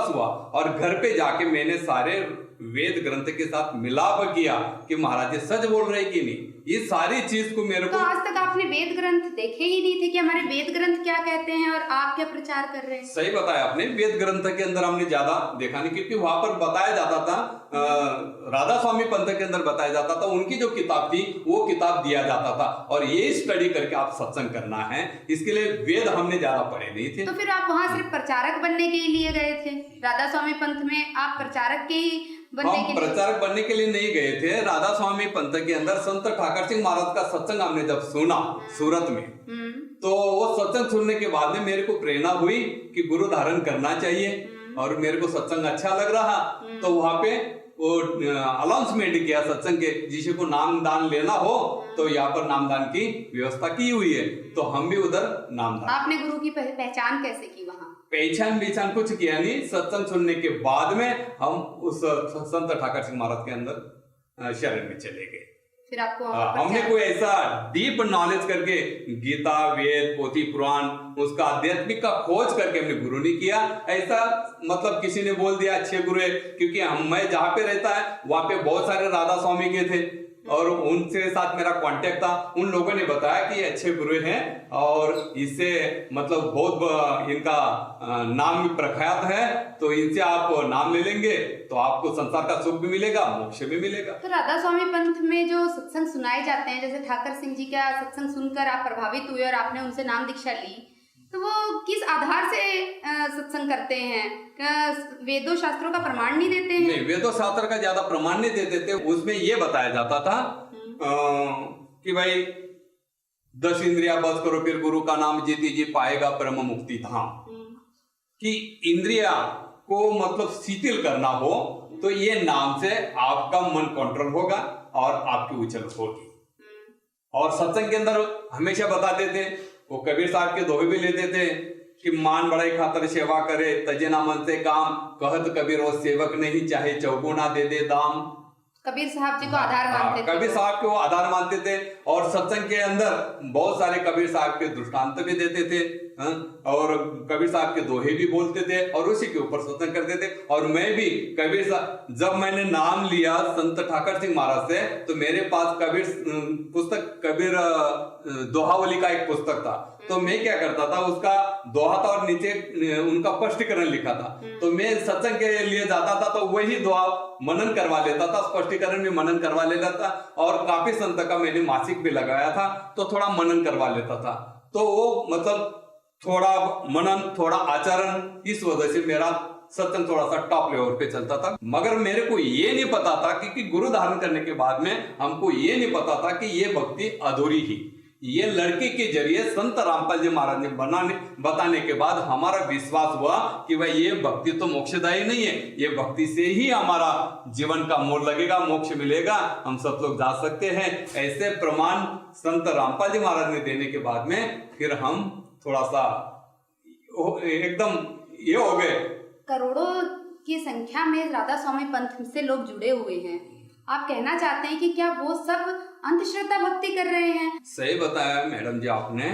B: हुआ और घर पे जाके मैंने सारे वेद ग्रंथ के साथ मिलाप किया कि महाराज जी सच बोल रहे कि नहीं। ये सारी चीज को मेरे को,
A: तो आज तक आपने वेद ग्रंथ देखे ही नहीं थे कि हमारे वेद ग्रंथ क्या कहते हैं और आप क्या प्रचार कर रहे हैं?
B: सही बताया आपने, वेद ग्रंथ के अंदर हमने ज्यादा देखा नहीं, क्योंकि वहां पर बताया जाता था राधा स्वामी पंथ के अंदर बताया जाता था, उनकी जो किताब थी वो किताब दिया जाता था और ये स्टडी करके आप सत्संग करना है, इसके लिए वेद हमने ज्यादा पढ़े नहीं थे।
A: तो फिर आप वहां सिर्फ प्रचारक बनने के लिए गए थे? राधा स्वामी पंथ में आप प्रचारक के ही
B: हम प्रचारक बनने के लिए नहीं गए थे। राधा स्वामी पंथ के अंदर संत ठाकर सिंह महाराज का सत्संग हमने जब सुना सूरत में, तो वो सत्संग सुनने के बाद में मेरे को प्रेरणा हुई कि गुरु धारण करना चाहिए और मेरे को सत्संग अच्छा लग रहा। तो वहां पे वो अनाउंसमेंट किया सत्संग के, जिसे को नाम दान लेना हो तो यहाँ पर नामदान की व्यवस्था की हुई है, तो हम भी उधर नामदान।
A: आपने गुरु की पहचान कैसे की वहाँ?
B: पहचान कुछ किया नहीं, सत्संग सुनने के बाद में हम उस संत ठाकर सिंह महाराज के अंदर शरण में चले गए।
A: फिर आपको
B: हमने कोई ऐसा डीप नॉलेज करके गीता वेद पोथी पुराण उसका आध्यात्मिक का खोज करके हमने गुरु नहीं किया। ऐसा मतलब किसी ने बोल दिया अच्छे गुरु है, क्योंकि मैं जहाँ पे रहता है वहां पे बहुत सारे राधा स्वामी के थे और उनसे साथ मेरा कांटेक्ट था। उन लोगों ने बताया कि ये अच्छे गुरु हैं और इससे मतलब बहुत इनका नाम भी प्रख्यात है, तो इनसे आप नाम ले लेंगे तो आपको संसार का सुख भी मिलेगा, मोक्ष भी मिलेगा।
A: तो राधा स्वामी पंथ में जो सत्संग सुनाए जाते हैं, जैसे ठाकर सिंह जी का सत्संग सुनकर आप प्रभावित हुए और आपने उनसे नाम दीक्षा ली, तो वो किस आधार से सत्संग करते हैं? वेदों शास्त्रों का प्रमाण नहीं देते हैं?
B: नहीं, वेदों शास्त्र का ज्यादा प्रमाण नहीं देते थे। उसमें ये बताया जाता था कि भाई 10 इंद्रिया बस करो फिर गुरु का नाम जीती जी पाएगा परम मुक्ति धाम। कि इंद्रिया को मतलब शिथिल करना हो तो ये नाम से आपका मन कंट्रोल होगा और आपकी उछल होगी। और सत्संग के अंदर हमेशा बताते थे, वो कबीर साहब के दोहे भी लेते थे कि मान बड़ाई खातर सेवा करे तजे ना मन से काम, कहत कबीर वो सेवक नहीं चाहे चौगुना दे दे दाम।
A: कबीर साहब जी को आधार मानते थे।
B: कबीर साहब को आधार मानते थे और सत्संग के अंदर बहुत सारे कबीर साहब के दृष्टांत भी देते थे और कबीर साहब के दोहे भी बोलते थे और उसी के ऊपर सत्संग करते थे। और मैं भी कबीर साहब, जब मैंने नाम लिया संत ठाकर सिंह महाराज से, तो मेरे पास कबीर पुस्तक कबीर दोहावली का एक पुस्तक था, तो मैं क्या करता था उसका दोहा था और नीचे उनका स्पष्टीकरण लिखा था, तो मैं सत्संग के लिए जाता था तो वही दोहा मनन करवा लेता था, स्पष्टीकरण भी मनन करवा लेता था। और काफी संत का मैंने मासिक भी लगाया था तो थोड़ा मनन करवा लेता था। तो वो मतलब थोड़ा मनन थोड़ा आचरण, इस वजह से मेरा सत्संग थोड़ा सा टॉप लेवल पे चलता था। मगर मेरे को ये नहीं पता था कि गुरु धारण करने के बाद में हमको ये नहीं पता था कि ये भक्ति अधूरी ही, ये लड़के के जरिए संत रामपाल जी महाराज ने बताने के बाद हमारा विश्वास हुआ कि भाई ये भक्ति तो मोक्षदायी नहीं है, ये भक्ति से ही हमारा जीवन का मोड़ लगेगा, मोक्ष मिलेगा, हम सब लोग जा सकते हैं। ऐसे प्रमाण संत रामपाल जी महाराज ने देने के बाद में फिर हम थोड़ा सा एकदम ये हो गए।
A: करोड़ों की संख्या में राधा स्वामी पंथ से लोग जुड़े हुए हैं, आप कहना चाहते हैं कि क्या वो सब अंधश्रद्धा भक्ति कर रहे हैं?
B: सही बताया मैडम जी आपने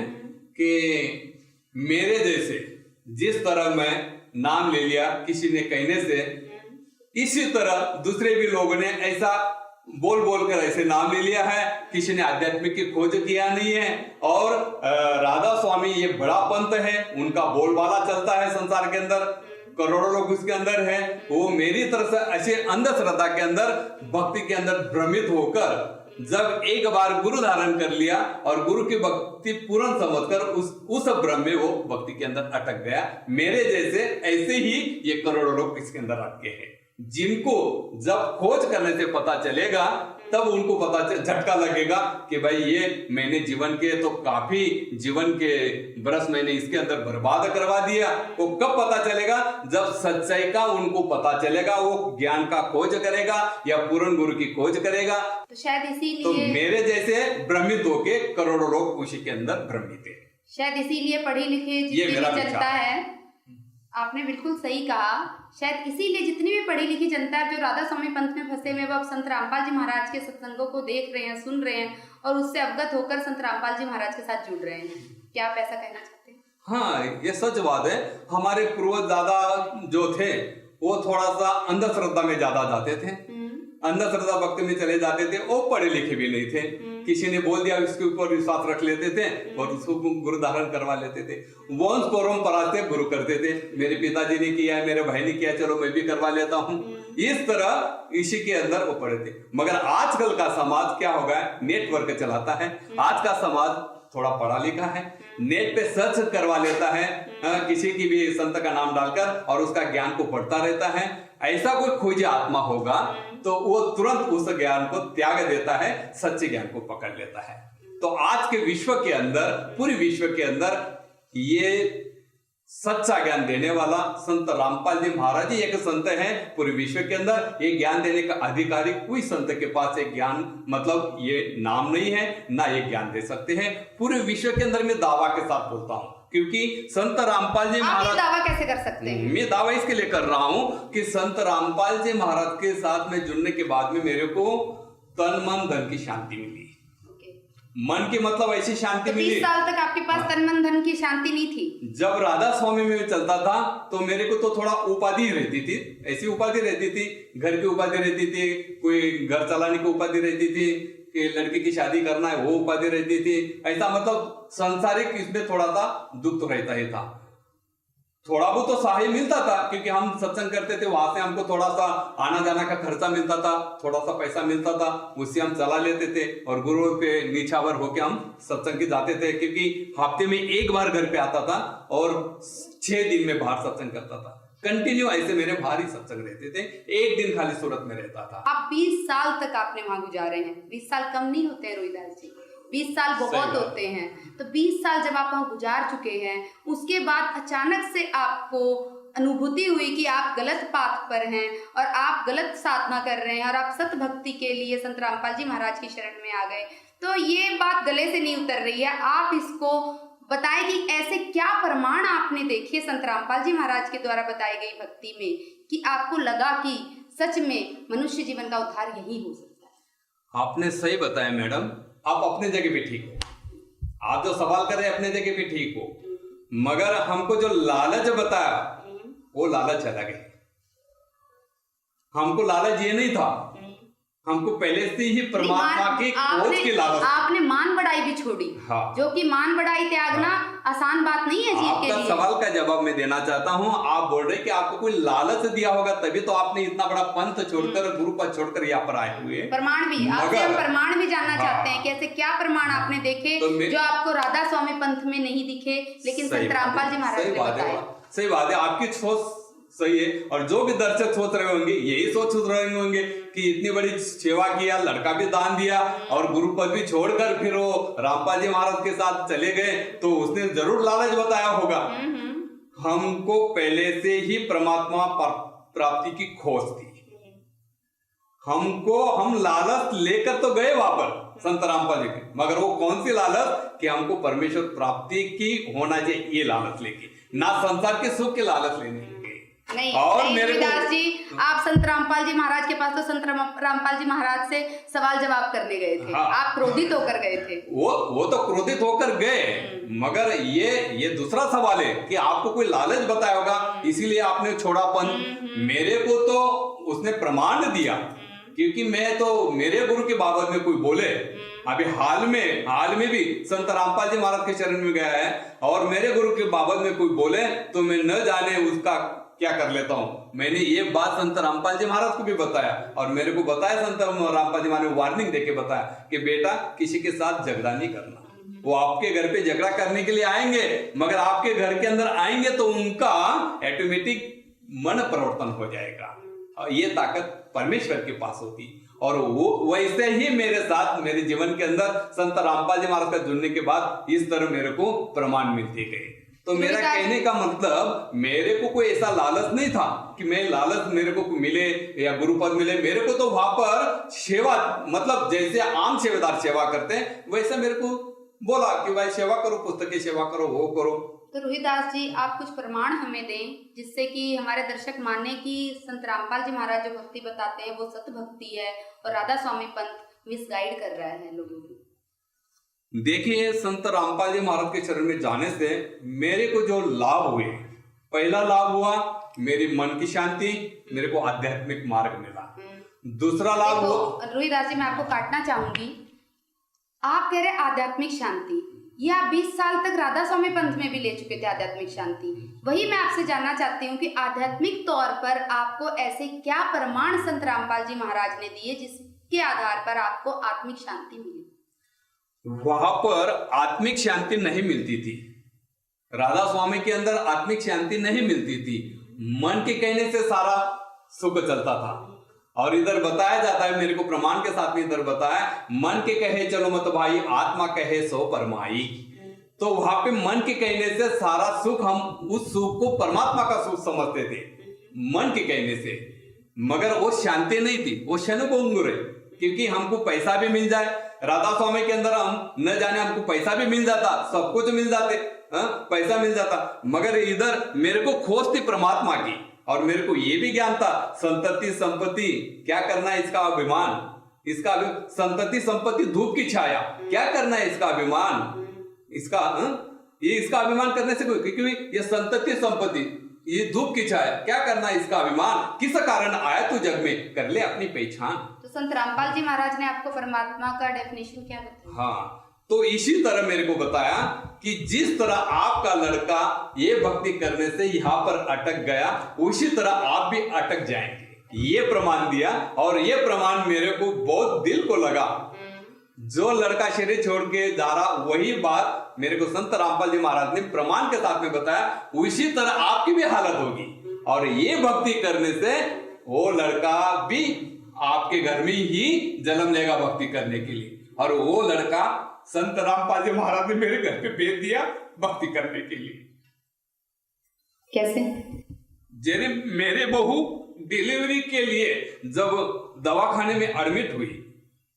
B: कि मेरे जैसे जिस तरह मैं नाम ले लिया किसी ने कहने से, इसी तरह दूसरे भी लोगों ने ऐसा बोल बोल कर ऐसे नाम ले लिया है। किसी ने आध्यात्मिक की खोज किया नहीं है। और राधा स्वामी ये बड़ा पंथ है, उनका बोलबाला चलता है संसार के अंदर, करोड़ों लोग उसके अंदर है। वो मेरी तरफ से ऐसे अंधश्रद्धा के अंदर, भक्ति के अंदर भ्रमित होकर जब एक बार गुरु धारण कर लिया और गुरु की भक्ति पूर्ण समझकर उस भ्रम में वो भक्ति के अंदर अटक गया। मेरे जैसे ऐसे ही ये करोड़ों लोग इसके अंदर अटके हैं, जिनको जब खोज करने से पता चलेगा तब उनको पता झटका लगेगा कि भाई ये मैंने जीवन के तो काफी जीवन के बरस मैंने इसके अंदर बर्बाद करवा दिया। वो कब पता चलेगा? जब सच्चाई का उनको पता चलेगा, वो ज्ञान का खोज करेगा या पूर्ण गुरु की खोज करेगा।
A: तो शायद इसीलिए
B: तो मेरे जैसे भ्रमित होके करोड़ों लोग उसी के अंदर भ्रमित है।
A: शायद इसीलिए पढ़ी लिखी जितनी भी जनता है, आपने बिल्कुल सही कहा, शायद इसीलिए जितनी भी पढ़ी लिखी जनता है जो राधा स्वामी पंथ में फंसे हुए, वो अब संत रामपाल जी महाराज के सत्संगों को देख रहे हैं, सुन रहे हैं और उससे अवगत होकर संत रामपाल जी महाराज के साथ जुड़ रहे हैं। क्या आप ऐसा कहना चाहते हैं?
B: हाँ, ये सच बात है। हमारे पूर्वज दादा जो थे वो थोड़ा सा अंधश्रद्धा में ज्यादा जाते थे, अंधश्रद्धा भक्ति में चले जाते थे। वो पढ़े लिखे भी नहीं थे, किसी ने बोल दिया उसके ऊपर विश्वास रख लेते थे और उसको गुरु धारण करवा लेते थे। वंश परंपरा से गुरु करते थे, मेरे पिताजी ने किया है, मेरे भाई ने किया, चलो मैं भी करवा लेता हूँ। इस तरह इसी के अंदर वो पढ़े थे। मगर आजकल का समाज क्या हो गया, नेटवर्क चलाता है। आज का समाज थोड़ा पढ़ा लिखा है, नेट पे सर्च करवा लेता है किसी की भी संत का नाम डालकर और उसका ज्ञान को पढ़ता रहता है। ऐसा कोई खोजी आत्मा होगा तो वो तुरंत उस ज्ञान को त्याग देता है, सच्चे ज्ञान को पकड़ लेता है। तो आज के विश्व के अंदर, पूरी विश्व के अंदर ये सच्चा ज्ञान देने वाला संत रामपाल जी महाराज ही एक संत है। पूरे विश्व के अंदर ये ज्ञान देने का अधिकारी कोई संत के पास एक ज्ञान मतलब ये नाम नहीं है, ना ये ज्ञान दे सकते हैं। पूरे विश्व के अंदर मैं दावा के साथ बोलता हूँ, क्योंकि संत रामपाल जी महाराज,
A: दावा कैसे कर सकते हैं?
B: मैं दावा इसके लिए कर रहा हूं कि संत रामपाल जी महाराज के साथ में जुड़ने के बाद में मेरे को तन मन धन की शांति मिली। मन की मतलब ऐसी शांति
A: तो
B: मिली।
A: 20 साल तक आपके पास तन मन धन की शांति नहीं थी?
B: जब राधा स्वामी में चलता था तो मेरे को तो थोड़ा उपाधि रहती थी, ऐसी उपाधि रहती थी, घर की उपाधि रहती थी, कोई घर चलाने की उपाधि रहती थी, कि लड़की की शादी करना है वो उपाधि रहती थी। ऐसा मतलब सांसारिक इसमें थोड़ा सा दुख तो रहता ही था। थोड़ा बहुत तो सहाय मिलता था क्योंकि हम सत्संग करते थे, वहां से हमको थोड़ा सा आना जाना का खर्चा मिलता था, थोड़ा सा पैसा मिलता था, उससे हम चला लेते थे और गुरु पे नीचावर होके हम सत्संग की जाते थे। क्योंकि हफ्ते में एक बार घर पे आता था और 6 दिन में बाहर सत्संग करता था। कंटिन्यू ऐसे मेरे भारी सत्संग रहते थे, एक दिन खाली सूरत में रहता था।
A: आप 20 साल तक आपने वहां गुजारे हैं। 20 साल कम नहीं होते हैं रोहिदास जी, 20 साल बहुत होते हैं। तो 20 साल जब आप वहां गुजार चुके हैं, उसके बाद अचानक से आपको अनुभूति हुई कि आप गलत पाथ पर हैं और आप गलत साधना कर रहे हैं और आप सत भक्ति के लिए संत रामपाल जी महाराज की शरण में आ गए। तो ये बात गले से नहीं उतर रही है। आप इसको बताएं कि ऐसे क्या प्रमाण आपने देखे संत रामपाल जी महाराज के द्वारा बताई गई भक्ति में कि आपको लगा कि सच में मनुष्य जीवन का उद्धार यही हो सकता है?
B: आपने सही बताया मैडम, आप अपने जगह पे ठीक हो, आप जो सवाल कर रहे हैं अपने जगह पे ठीक हो, मगर हमको जो लालच बताया वो लालच अलग है। हमको लालच ये नहीं था, हमको पहले से ही परमात्मा की खोज की लालच।
A: आपने मान बढ़ाई भी छोड़ी।
B: हाँ।
A: जो कि मान बढ़ाई त्यागना आसान बात नहीं है जीव के लिए।
B: आपका सवाल का जवाब मैं देना चाहता हूँ। आप बोल रहे कि आपको कोई लालच दिया होगा तभी तो आपने इतना बड़ा पंथ छोड़कर, गुरु पद छोड़कर यहाँ पर आए हुए।
A: प्रमाण भी आपसे हम प्रमाण भी जानना चाहते हैं कि ऐसे क्या प्रमाण आपने देखे जो आपको राधा स्वामी पंथ में नहीं दिखे लेकिन संत रामपाल जी महाराज ने बताया।
B: सही बात है, आपकी सोच सही है। और जो भी दर्शक सोच रहे होंगे यही सोच रहे होंगे कि इतनी बड़ी सेवा किया, लड़का भी दान दिया और गुरु पद भी छोड़कर फिर वो रामपाल जी महाराज के साथ चले गए, तो उसने जरूर लालच बताया होगा। हमको पहले से ही परमात्मा प्राप्ति की खोज थी, हम लालच लेकर तो गए वहां पर संत रामपाल जी के, मगर वो कौन सी लालच कि हमको परमेश्वर प्राप्ति की होना चाहिए, ये लालच लेके, ना संसार के सुख के लालच लेने
A: नहीं।
B: और
A: नहीं,
B: मेरे
A: रविदास जी, आप संत रामपाल जी महाराज के पास तो संत रामपाल जी महाराज से सवाल जवाब करने गए थे।
B: हाँ।
A: आप क्रोधित होकर गए थे।
B: वो तो क्रोधित होकर गए, मगर ये दूसरा सवाल है कि आपको कोई लालच बताया होगा इसीलिए आपने छोड़ापन। मेरे को तो उसने प्रमाण दिया, क्योंकि मैं तो मेरे गुरु के बाबत में कोई बोले, अभी हाल में भी संत रामपाल जी महाराज के चरण में गया है और मेरे गुरु के बाबत में कोई बोले तो मैं न जाने उसका क्या कर लेता हूं। मैंने ये बात संत रामपाल जी महाराज को भी बताया और मेरे को बताया संत रामपाल जी महाराज ने वार्निंग देके बताया कि बेटा किसी के साथ झगड़ा नहीं करना। वो आपके घर पे झगड़ा करने के लिए आएंगे, मगर आपके घर के अंदर आएंगे तो उनका ऑटोमेटिक मन परिवर्तन हो जाएगा। ये ताकत परमेश्वर के पास होती, और वो वैसे ही मेरे साथ मेरे जीवन के अंदर संत रामपाल जी महाराज का जुड़ने के बाद इस तरह मेरे को प्रमाण मिलते गए। तो मेरा कहने का मतलब, मेरे को कोई ऐसा लालच नहीं था कि मैं लालच मेरे को मिले या गुरुपद मिले। मेरे को तो वहां पर सेवा, मतलब जैसे आम सेवादार सेवा करते हैं वैसे मेरे को बोला कि भाई सेवा करो, पुस्तक की सेवा करो, वो करो।
A: तो रोहिदास जी, आप कुछ प्रमाण हमें दें जिससे कि हमारे दर्शक माने कि संत रामपाल जी महाराज जो भक्ति बताते हैं वो सत्य भक्ति है और राधा स्वामी पंथ मिसगाइड कर रहा है लोगों को।
B: देखिए, संत रामपाल जी महाराज के चरण में जाने से मेरे को जो लाभ हुए, पहला लाभ हुआ मेरी मन की शांति, मेरे को आध्यात्मिक मार्ग मिला। दूसरा लाभ हुआ,
A: रोहिदास जी मैं आपको काटना चाहूंगी, आप कह रहे आध्यात्मिक शांति, ये आप 20 साल तक राधा स्वामी पंथ में भी ले चुके थे आध्यात्मिक शांति। वही मैं आपसे जानना चाहती हूँ कि आध्यात्मिक तौर पर आपको ऐसे क्या प्रमाण संत रामपाल जी महाराज ने दिए जिसके आधार पर आपको आत्मिक शांति मिली?
B: वहां पर आत्मिक शांति नहीं मिलती थी, राधा स्वामी के अंदर आत्मिक शांति नहीं मिलती थी। मन के कहने से सारा सुख चलता था, और इधर बताया जाता है, मेरे को प्रमाण के साथ में इधर बताया, मन के कहे चलो मत भाई, आत्मा कहे सो परमाई। तो वहां पे मन के कहने से सारा सुख, हम उस सुख को परमात्मा का सुख समझते थे मन के कहने से, मगर वो शांति नहीं थी, वो क्षणभंगुर है। क्योंकि हमको पैसा भी मिल जाए, राधा स्वामी के अंदर हम न जाने हमको पैसा भी मिल जाता, सब कुछ मिल जाते, पैसा मिल जाता, मगर इधर मेरे को खोज थी परमात्मा की, और मेरे को ये भी ज्ञान था संतति संपत्ति क्या करना है, इसका अभिमान, इसका संतति संपत्ति धूप की छाया, क्या करना है इसका अभिमान, इसका अभिमान करने से कोई, क्योंकि ये संतति संपत्ति, ये धूप की छाया, क्या करना है इसका अभिमान, किस कारण आया तू जग में, कर ले अपनी पहचान।
A: तो संत रामपाल जी महाराज ने आपको परमात्मा का डेफिनेशन क्या बताया?
B: हाँ, तो इसी तरह मेरे को बताया कि जिस तरह आपका लड़का ये भक्ति करने से यहाँ पर अटक गया, उसी तरह आप भी अटक जाएंगे, ये प्रमाण दिया। और ये प्रमाण मेरे को बहुत दिल को लगा। जो लड़का शरीर छोड़ के जा रहा, वही बात मेरे को संत रामपाल जी महाराज ने प्रमाण के साथ में बताया, उसी तरह आपकी भी हालत होगी। और ये भक्ति करने से वो लड़का भी आपके घर में ही जन्म लेगा भक्ति करने के लिए, और वो लड़का संत रामपाल जी महाराज ने मेरे घर पे भेज दिया भक्ति करने के लिए।
A: कैसे?
B: जेने मेरे बहू डिलीवरी के लिए जब दवाखाने में एडमिट हुई,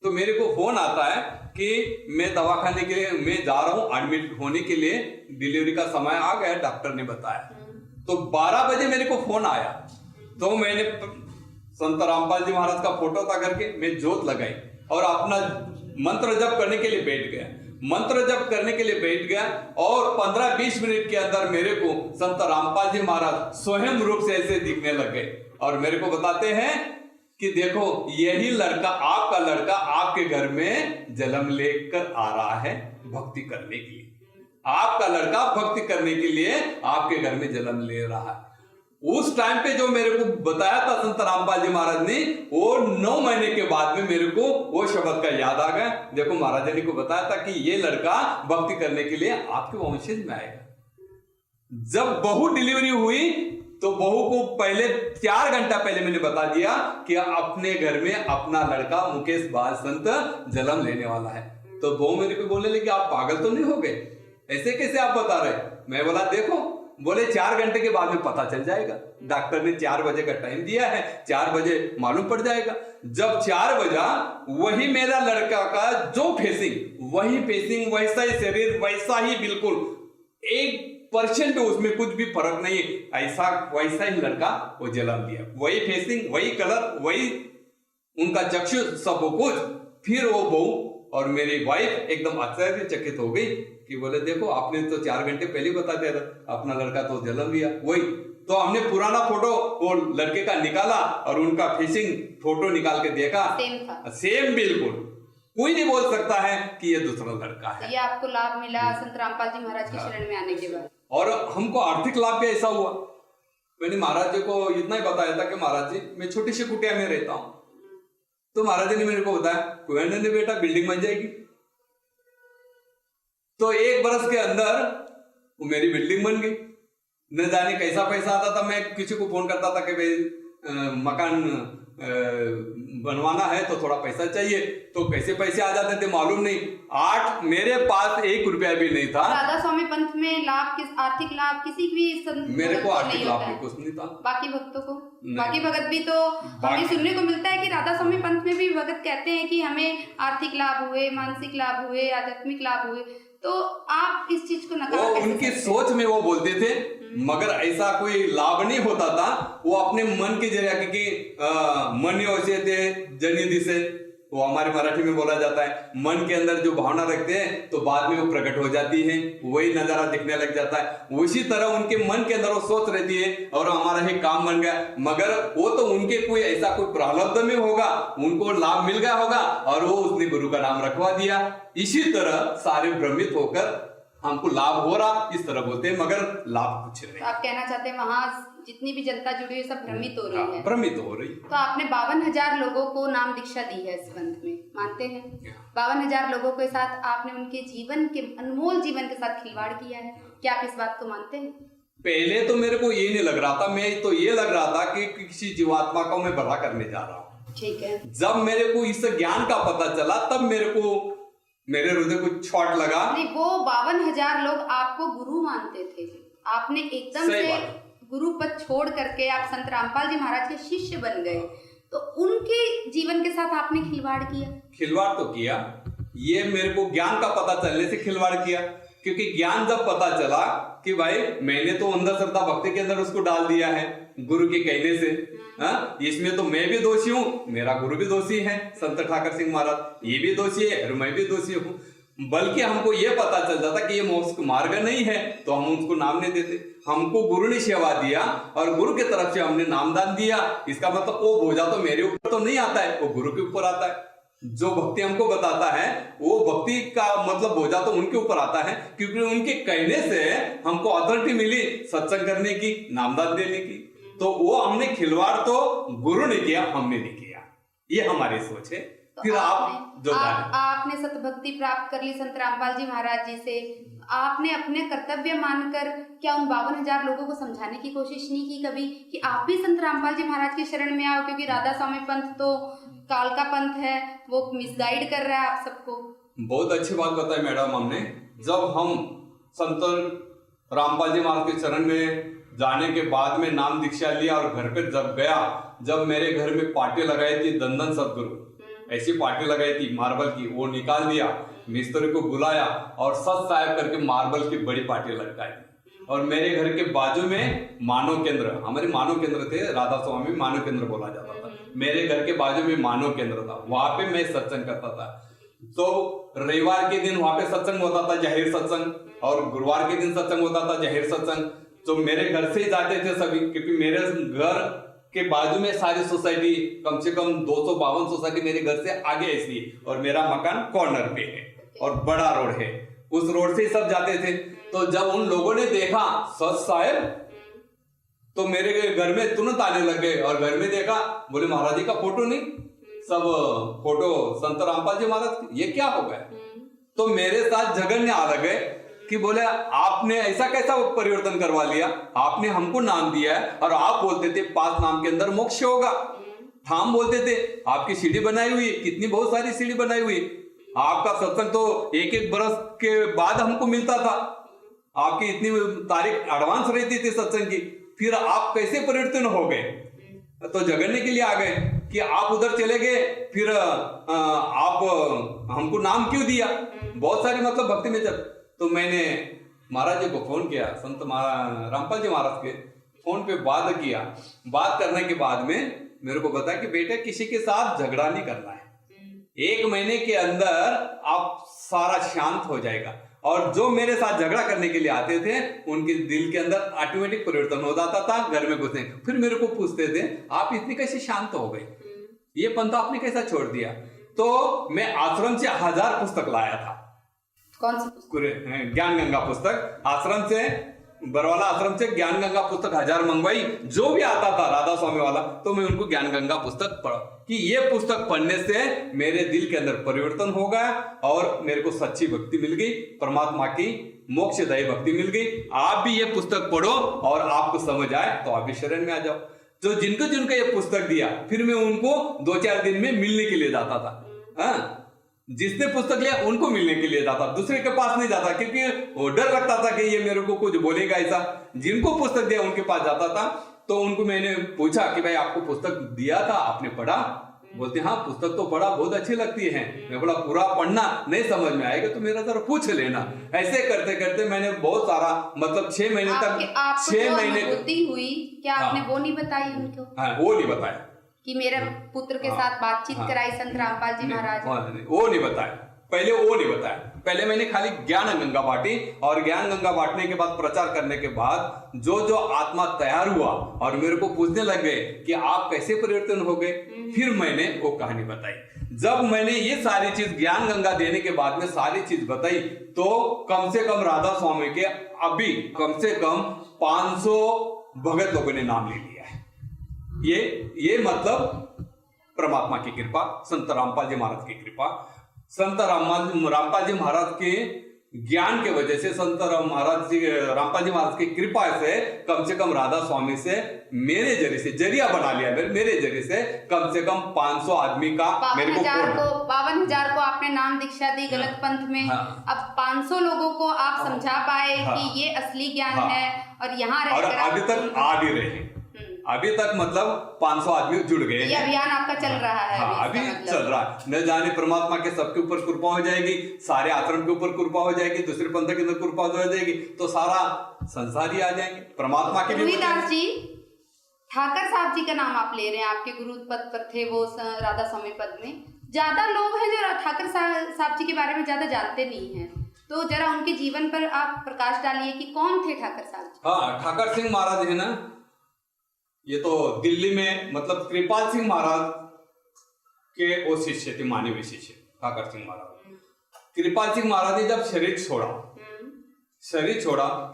B: तो मेरे को फोन आता है कि मैं दवाखाने के लिए मैं जा रहा हूं एडमिट होने के लिए, डिलीवरी का समय आ गया, डॉक्टर ने बताया। तो 12 बजे मेरे को फोन आया, तो मैंने संत रामपाल जी महाराज का फोटो था करके मैं जोत लगाई और अपना मंत्र जप करने के लिए बैठ गया। मंत्र जप करने के लिए बैठ गया और 15-20 मिनट के अंदर मेरे को संत रामपाल जी महाराज स्वयं रूप से ऐसे दिखने लग गए, और मेरे को बताते हैं कि देखो यही लड़का, आपका लड़का आपके घर में जन्म लेकर आ रहा है भक्ति करने के लिए, आपका लड़का भक्ति करने के लिए आपके घर में जन्म ले रहा है। उस टाइम पे जो मेरे को बताया था संत रामपाल जी महाराज ने, वो 9 महीने के बाद में मेरे को वो शब्द का याद आ गया। देखो महाराज जी को बताया था कि ये लड़का भक्ति करने के लिए आपके वंशज में आएगा। जब बहू डिलीवरी हुई तो बहू को पहले 4 घंटा पहले मैंने बता दिया कि अपने घर में अपना लड़का मुकेश बाल संत जन्म लेने वाला है। तो बहू मेरे को बोलने लगी आप पागल तो नहीं हो गए, ऐसे कैसे आप बता रहे? मैं बोला देखो, बोले 4 घंटे के बाद में पता चल जाएगा, डॉक्टर ने 4 बजे का टाइम दिया है, 4 बजे मालूम पड़ जाएगा। जब 4 बजा, वही मेरा लड़का का जो फेसिंग, वही फेसिंग, वैसा ही शरीर, वैसा ही बिल्कुल 1% उसमें कुछ भी फर्क नहीं है, ऐसा वैसा ही लड़का वो जन्म दिया, वही फेसिंग, वही कलर, वही उनका चक्षु, सब कुछ। फिर वो बहू और मेरी वाइफ एकदम आश्चर्यचकित हो गई कि बोले देखो आपने तो 4 घंटे पहले बता दिया था अपना लड़का तो जन्म लिया। वही तो हमने पुराना फोटो वो लड़के का निकाला और उनका फेसिंग फोटो निकाल के देखा, सेम बिल्कुल, कोई नहीं बोल सकता है कि ये दूसरा लड़का है।
A: ये आपको लाभ मिला संत रामपाल जी महाराज की शरण में आने के बाद? और
B: हमको आर्थिक लाभ भी ऐसा हुआ। मैंने महाराज जी को इतना ही बताया था कि महाराज जी मैं छोटी सी कुटिया में रहता हूँ, तो महाराज जी ने मेरे को बताया कोई नहीं बेटा बिल्डिंग बन जाएगी। तो 1 बरस के अंदर वो मेरी बिल्डिंग बन गई। न जाने कैसा पैसा आता था, मैं किसी को फोन करता था कि भाई मकान बनवाना है तो थोड़ा पैसा चाहिए, तो कैसे पैसे आ जाते थे मालूम नहीं। मेरे पास 1 रुपया भी नहीं था।
A: राधा स्वामी पंथ में लाभ, आर्थिक लाभ किसी भी
B: मेरे को आर्थिक लाभ भी कुछ नहीं था।
A: बाकी भक्तों को, बाकी भगत भी तो हमें सुनने को मिलता है कि राधा स्वामी पंथ में भी भगत कहते हैं कि हमें आर्थिक लाभ हुए, मानसिक लाभ हुए, आध्यात्मिक लाभ हुए। तो आप इस चीज को नकार कैसे
B: उनकी सोच में वो बोलते थे, मगर ऐसा कोई लाभ नहीं होता था। वो अपने मन के जरिए, क्योंकि मन योचे थे जनिधि से, वो हमारे मराठी में बोला जाता है, मन के अंदर जो भावना रखते हैं तो बाद में वो प्रकट हो जाती है, वही नजारा दिखने लग जाता है। उसी तरह उनके मन के अंदर वो सोच रहती है और हमारा ही काम बन गया, मगर वो तो उनके कोई ऐसा कोई प्रारब्ध में होगा, उनको लाभ मिल गया होगा और वो उसने गुरु का नाम रखवा दिया। इसी तरह सारे भ्रमित होकर हमको लाभ हो रहा इस तरह बोलते हैं, मगर लाभ कुछ नहीं।
A: तो आप कहना चाहते हैं वहाँ जितनी भी जनता जुड़ी है सब भ्रमित हो रही है?
B: भ्रमित हो रही।
A: तो आपने 52,000 लोगों को नाम दीक्षा दी है इस पंथ में, मानते हैं? 52,000 लोगों के साथ आपने उनके जीवन के, अनमोल जीवन के साथ खिलवाड़ किया है, क्या आप इस बात को मानते हैं?
B: पहले तो मेरे को ये नहीं लग रहा था, मैं तो ये लग रहा था कि किसी जीवात्मा को मैं भला करने जा रहा हूँ।
A: ठीक है।
B: जब मेरे को इस ज्ञान का पता चला तब मेरे हृदय को चोट लगा।
A: नहीं, वो 52,000 लोग आपको गुरु मानते थे, आपने एकदम से गुरु पद छोड़ करके आप संत रामपाल जी महाराज के शिष्य बन गए, तो उनके जीवन के साथ आपने खिलवाड़ किया।
B: खिलवाड़ तो किया, ये मेरे को ज्ञान का पता चलने से खिलवाड़ किया, क्योंकि ज्ञान जब पता चला कि भाई मैंने तो अंधश्रद्धा भक्ति के अंदर उसको डाल दिया है गुरु के कहने से, इसमें तो मैं भी दोषी हूँ, मेरा गुरु भी दोषी है संत ठाकर सिंह महाराज, ये भी दोषी है और मैं भी दोषी हूँ। बल्कि हमको ये पता चल जाता कि ये मोक्ष मार्ग नहीं है तो हम उसको नाम नहीं देते। हमको गुरु ने सेवा दिया और गुरु की तरफ से हमने नामदान दिया, इसका मतलब वो बोझा तो मेरे ऊपर तो नहीं आता है, वो गुरु के ऊपर आता है। जो भक्ति हमको बताता है वो भक्ति का मतलब बोझा तो उनके ऊपर आता है, क्योंकि उनके कहने से हमको अथॉरिटी मिली सत्संग करने की, नामदान देने की। तो वो हमने खिलवाड़ तो गुरु ने किया, हमने नहीं किया, ये हमारी सोच है।
A: तो
B: फिर
A: आपने सतभक्ति प्राप्त कर ली संत रामपाल जी महाराज जी से, आपने अपने कर्तव्य मानकर क्या उन 52,000 लोगों को समझाने की कोशिश नहीं की कभी कि आप भी संत रामपाल जी महाराज के शरण में आओ, क्योंकि राधा स्वामी पंथ तो काल का पंथ है, वो मिसगाइड कर रहा है आप सबको? बहुत
B: अच्छी बात बताई मैडम हमने। जब हम संत रामपाल जी महाराज के शरण में जाने के बाद में नाम दीक्षा लिया और घर पे जब गया, जब मेरे घर में पार्टी लगाई थी दंदन सतगुरु, ऐसी पार्टी लगाई थी मार्बल की, वो निकाल दिया, मिस्त्री को बुलाया और सत साहब करके मार्बल की बड़ी पार्टी लगाई। और मेरे घर के बाजू में मानव केंद्र, हमारे मानव केंद्र थे, राधा स्वामी मानव केंद्र बोला जाता था, मेरे घर के बाजू में मानव केंद्र था, वहां पे मैं सत्संग करता था। तो रविवार के दिन वहां पे सत्संग होता था, जाहिर सत्संग, और गुरुवार के दिन सत्संग होता था, जाहिर सत्संग। तो मेरे घर से ही जाते थे सभी, क्योंकि मेरे घर के बाजू में सारी सोसाइटी, कम से कम 252 सोसाइटी मेरे घर से आगे ऐसी, और मेरा मकान कॉर्नर पे है और बड़ा रोड है, उस रोड से ही सब जाते थे। तो जब उन लोगों ने देखा सच साहब, तो मेरे घर में तुरंत आने लग गए, और घर में देखा, बोले महाराज जी का फोटो नहीं, सब फोटो संत रामपाल जी महाराज, ये क्या हो गया? तो मेरे साथ झगड़ने आ लगे कि बोले आपने ऐसा कैसा परिवर्तन करवा लिया, आपने हमको नाम दिया है और आप बोलते थे 5 नाम के अंदर मोक्ष होगा। हम बोलते थे आपकी सीढ़ी बनाई हुई, कितनी बहुत सारी सीढ़ी बनाई हुई, आपका सत्संग तो 1-1 बरस के बाद हमको मिलता था, आपकी इतनी तारीख एडवांस रहती थी सत्संग की, फिर आप कैसे परिवर्तन हो गए? तो झगड़ने के लिए आ गए कि आप उधर चले गए, फिर आप हमको नाम क्यों दिया? बहुत सारी मतलब भक्ति में चल। तो मैंने महाराज जी को फोन किया, संत रामपाल जी महाराज के फोन पे बात किया। बात करने के बाद में मेरे को बताया कि बेटे किसी के साथ झगड़ा नहीं करना है, 1 महीने के अंदर आप सारा शांत हो जाएगा। और जो मेरे साथ झगड़ा करने के लिए आते थे उनके दिल के अंदर ऑटोमेटिक परिवर्तन हो जाता था, घर में घुसने। फिर मेरे को पूछते थे आप इतनी कैसे शांत हो गए, ये पंथा आपने कैसा छोड़ दिया? तो मैं आश्रम से 1000 पुस्तक लाया था।
A: कौन सी पुस्तक?
B: ज्ञान गंगा पुस्तक। आश्रम से, बरवाला आश्रम से ज्ञान गंगा पुस्तक 1000 मंगवाई। जो भी आता था राधा स्वामी वाला तो मैं उनको ज्ञान गंगा पुस्तक पढ़ा कि ये पुस्तक पढ़ने से मेरे दिल के अंदर परिवर्तन हो गया और मेरे को सच्ची भक्ति मिल गई, परमात्मा की मोक्षदायी भक्ति मिल गई। आप भी ये पुस्तक पढ़ो और आपको समझ आए तो आप भी शरण में आ जाओ। जो जिनको ये पुस्तक दिया, फिर मैं उनको 2-4 दिन में मिलने के लिए जाता था। जिसने पुस्तक लिया उनको मिलने के लिए जाता, दूसरे के पास नहीं जाता, क्योंकि वो डर लगता था कि ये मेरे को कुछ बोलेगा ऐसा। जिनको पुस्तक दिया उनके पास जाता था। तो उनको मैंने पूछा कि भाई आपको पुस्तक दिया था, आपने पढ़ा? बोलते हाँ पुस्तक तो पढ़ा, बहुत अच्छी लगती है। मैं बोला पूरा पढ़ना, नहीं समझ में आएगा तो मेरा जरा पूछ लेना। ऐसे करते करते मैंने बहुत सारा, मतलब 6 महीने तक, 6 महीने
A: बुद्धि हुई क्या? आपने वो नहीं बताई उनको?
B: हाँ, वो नहीं बताया
A: कि मेरे पुत्र के साथ बातचीत कराई संत रामपाल जी महाराज?
B: वो नहीं बताया, पहले वो नहीं बताया। पहले मैंने खाली ज्ञान गंगा बांटी और ज्ञान गंगा बांटने के बाद, प्रचार करने के बाद जो आत्मा तैयार हुआ और मेरे को पूछने लग गए कि आप कैसे परिवर्तन हो गए, फिर मैंने वो कहानी बताई। जब मैंने ये सारी चीज ज्ञान गंगा देने के बाद में सारी चीज बताई तो कम से कम राधा स्वामी के अभी कम से कम 500 भगत लोगों ने नाम ले लिया है। ये मतलब परमात्मा की कृपा, संत रामपाल जी महाराज की कृपा। संत रामपाल जी महाराज के ज्ञान के वजह से, संत रामपाल जी महाराज की कृपा से कम राधा स्वामी से मेरे जरिए से जरिया बना लिया। मेरे जरिए से कम 500 आदमी का,
A: 52,000 को आपने नाम दीक्षा दी गलत पंथ में।
B: हाँ।
A: अब 500 लोगों को आप समझा पाए कि ये असली ज्ञान है और यहाँ
B: और अभी तक आ भी रहे हैं। अभी तक मतलब 500 आदमी जुड़ गए।
A: ये अभियान आपका चल रहा है?
B: हाँ, अभी चल रहा है। न जाने परमात्मा के सबके ऊपर कृपा हो जाएगी, सारे आश्रम के ऊपर कृपा हो जाएगी, दूसरे पंथ के अंदर कृपा हो जाएगी तो सारा संसार ही आ जाएंगे परमात्मा के।
A: रोहिदास जी, ठाकर साहब जी का नाम आप ले रहे हैं, आपके गुरु पद पर थे वो राधा स्वामी पद में। ज्यादा लोग हैं जो ठाकर साहब जी के बारे में ज्यादा जानते नहीं है, तो जरा उनके जीवन पर आप प्रकाश डालिए कि कौन थे ठाकर साहब जी?
B: हाँ, ठाकर सिंह महाराज है ना, ये तो दिल्ली में, मतलब कृपाल सिंह महाराज के वो शिष्य थे, मानवीय शिष्य ठाकर सिंह महाराज। कृपाल सिंह महाराज ने जब शरीर छोड़ा,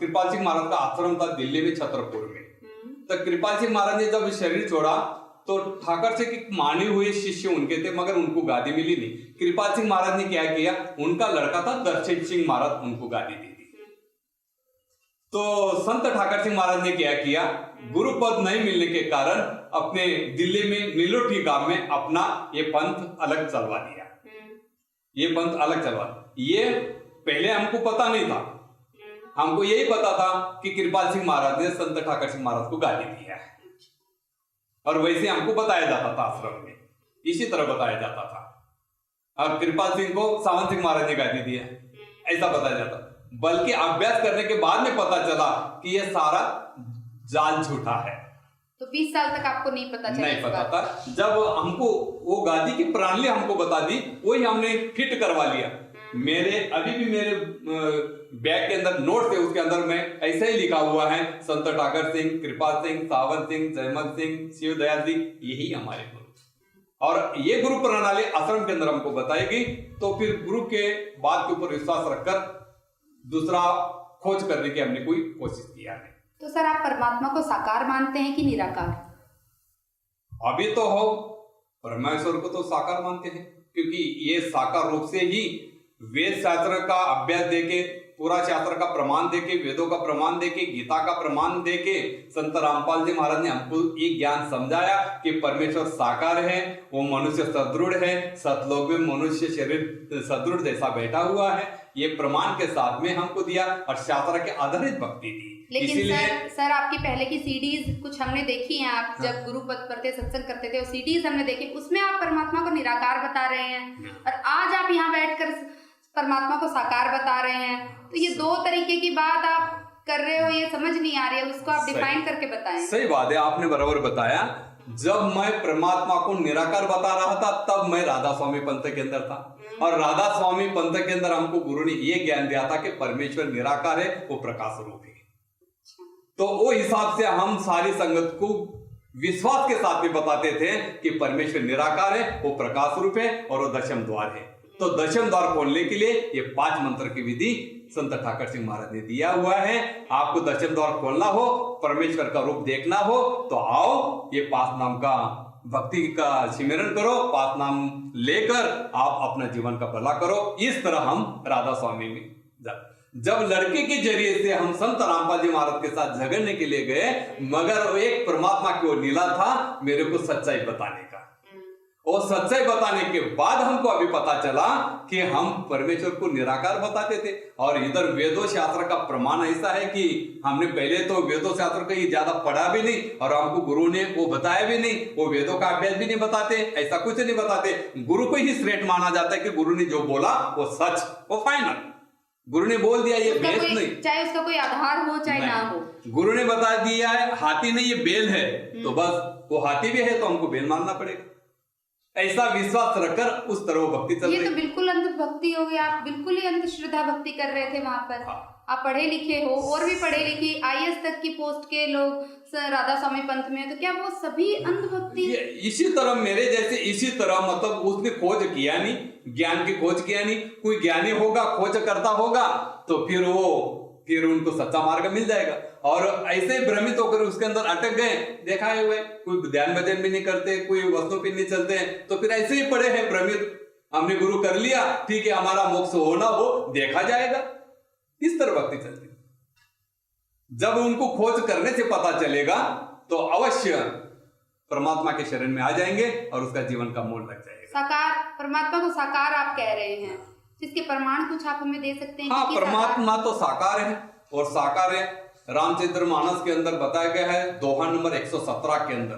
B: कृपाल सिंह महाराज का आश्रम था दिल्ली में छतरपुर में। तो कृपाल सिंह महाराज ने जब शरीर छोड़ा तो ठाकर सिंह के माने हुए शिष्य उनके थे, मगर उनको गादी मिली नहीं। कृपाल सिंह महाराज ने क्या किया, उनका लड़का था दर्शन सिंह महाराज, उनको गादी दी थी। तो संत ठाकर सिंह महाराज ने क्या किया, गुरु पद नहीं मिलने के कारण अपने दिल्ली में नीलोठी गांव में अपना ये पंथ अलग चलवा दिया। ये पहले हमको पता नहीं था, हमको यही पता था कि कृपाल सिंह महाराज ने संत ठाकर सिंह महाराज को गादी दिया है और वैसे हमको बताया जाता था आश्रम में, इसी तरह बताया जाता था। और कृपाल सिंह को सावन सिंह महाराज ने गादी दिया, ऐसा बताया जाता। बल्कि अभ्यास करने के बाद में पता चला कि ये सारा जाल झूठा है।
A: तो 20 साल तक आपको नहीं पता चला?
B: नहीं पता था। जब हमको वो गादी की प्रणाली हमको बता दी, वही हमने फिट करवा लिया। अभी भी मेरे बैग के अंदर नोट्स है, उसके अंदर में ऐसा ही लिखा हुआ है, संत ठाकर सिंह, कृपाल सिंह, सावन सिंह, जयमल सिंह, शिव दयाल जी, यही हमारे गुरु। और ये गुरु प्रणाली आश्रम के अंदर हमको बताएगी। तो फिर गुरु के बात के ऊपर विश्वास रखकर दूसरा खोज करने की हमने कोई कोशिश किया है।
A: तो सर, आप परमात्मा को साकार मानते हैं कि निराकार?
B: अभी तो हो परमेश्वर को तो साकार मानते हैं, क्योंकि ये साकार रूप से ही वेद शास्त्र का अभ्यास देके पूरा शास्त्र का प्रमाण देके, वेदों का प्रमाण देके, गीता का प्रमाण देके संत रामपाल जी महाराज ने हमको ये ज्ञान समझाया कि परमेश्वर साकार है, वो मनुष्य सदृढ़ है, सतलोक में मनुष्य शरीर सदृढ़ जैसा बैठा हुआ है। ये प्रमाण के साथ में हमको दिया और शास्त्र के आधारित भक्ति दी।
A: लेकिन सर आपकी पहले की सीडीज कुछ हमने देखी हैं, आप जब गुरु पद पर थे, सत्संग करते थे, वो सीडीज हमने देखी, उसमें आप परमात्मा को निराकार बता रहे हैं और आज आप यहाँ बैठकर परमात्मा को साकार बता रहे हैं। तो ये दो तरीके की बात आप कर रहे हो, ये समझ नहीं आ रही है, उसको आप डिफाइन करके बताएं।
B: सही बात है, आपने बराबर बताया। जब मैं परमात्मा को निराकार बता रहा था तब मैं राधा स्वामी पंथ के अंदर था, और राधा स्वामी पंथ के अंदर हमको गुरु ने ये ज्ञान दिया था कि परमेश्वर निराकार है, वो प्रकाश रूप है। तो वो हिसाब से हम सारी संगत को विश्वास के साथ में बताते थे कि परमेश्वर निराकार है, वो प्रकाश रूप है और वो दशम द्वार है। तो दशम द्वार खोलने के लिए ये 5 मंत्र की विधि संत ठाकर सिंह महाराज ने दिया हुआ है। आपको दशम द्वार खोलना हो, परमेश्वर का रूप देखना हो तो आओ, ये 5 नाम का भक्ति का सिमरन करो, 5 नाम लेकर आप अपना जीवन का भला करो। इस तरह हम राधा स्वामी में जब लड़के के जरिए से हम संत रामपाल जी महाराज के साथ झगड़ने के लिए गए, मगर एक परमात्मा की ओर नीला था मेरे को सच्चाई बताने का। और सच्चाई बताने के बाद हमको अभी पता चला कि हम परमेश्वर को निराकार बताते थे। और इधर वेदों शास्त्र का प्रमाण ऐसा है कि हमने पहले तो वेदों शास्त्र को ज्यादा पढ़ा भी नहीं और हमको गुरु ने वो बताया भी नहीं, वो वेदों का अभ्यास भी नहीं बताते, ऐसा कुछ नहीं बताते। गुरु को ही श्रेष्ठ माना जाता है कि गुरु ने जो बोला वो सच, वो फाइनल, गुरु ने बोल दिया, ये बेस नहीं,
A: चाहे उसका कोई आधार हो चाहे ना हो।
B: गुरु ने बता दिया है हाथी नहीं ये बेल है, तो बस वो हाथी भी है तो हमको बेल मानना पड़ेगा। ऐसा विश्वास रखकर उस तरह भक्ति चल रही।
A: ये तो बिल्कुल अंध भक्ति हो गई, आप बिल्कुल ही अंधश्रद्धा भक्ति कर रहे थे वहां पर। आप पढ़े लिखे हो और भी पढ़े लिखे IAS तक की पोस्ट के लोग राधा स्वामी पंथ में, तो क्या वो सभी अंध भक्ति?
B: इसी तरह मेरे जैसे इसी तरह मतलब उसने खोज किया नहीं, ज्ञान की खोज किया नहीं। कोई ज्ञानी होगा, खोज करता होगा तो फिर उनको सच्चा मार्ग मिल जाएगा। और ऐसे भ्रमित होकर उसके अंदर अटक गए, देखा है हुए, कोई ध्यान भजन भी नहीं करते, कोई वस्तु पे नहीं चलते हैं, तो फिर ऐसे ही पड़े हैं भ्रमित। हमने गुरु कर लिया, ठीक है, हमारा मोक्ष होना हो देखा जाएगा। इस तरह भक्ति चलती। जब उनको खोज करने से पता चलेगा तो अवश्य परमात्मा के शरण में आ जाएंगे और उसका जीवन का मोल लग जाएगा।
A: साकार परमात्मा को साकार आप कह रहे हैं, जिसके प्रमाण कुछ आप हमें दे सकते हैं?
B: हाँ, परमात्मा तो साकार है और साकार है। रामचरित्र मानस के अंदर बताया गया है दोहा नंबर 117 के अंदर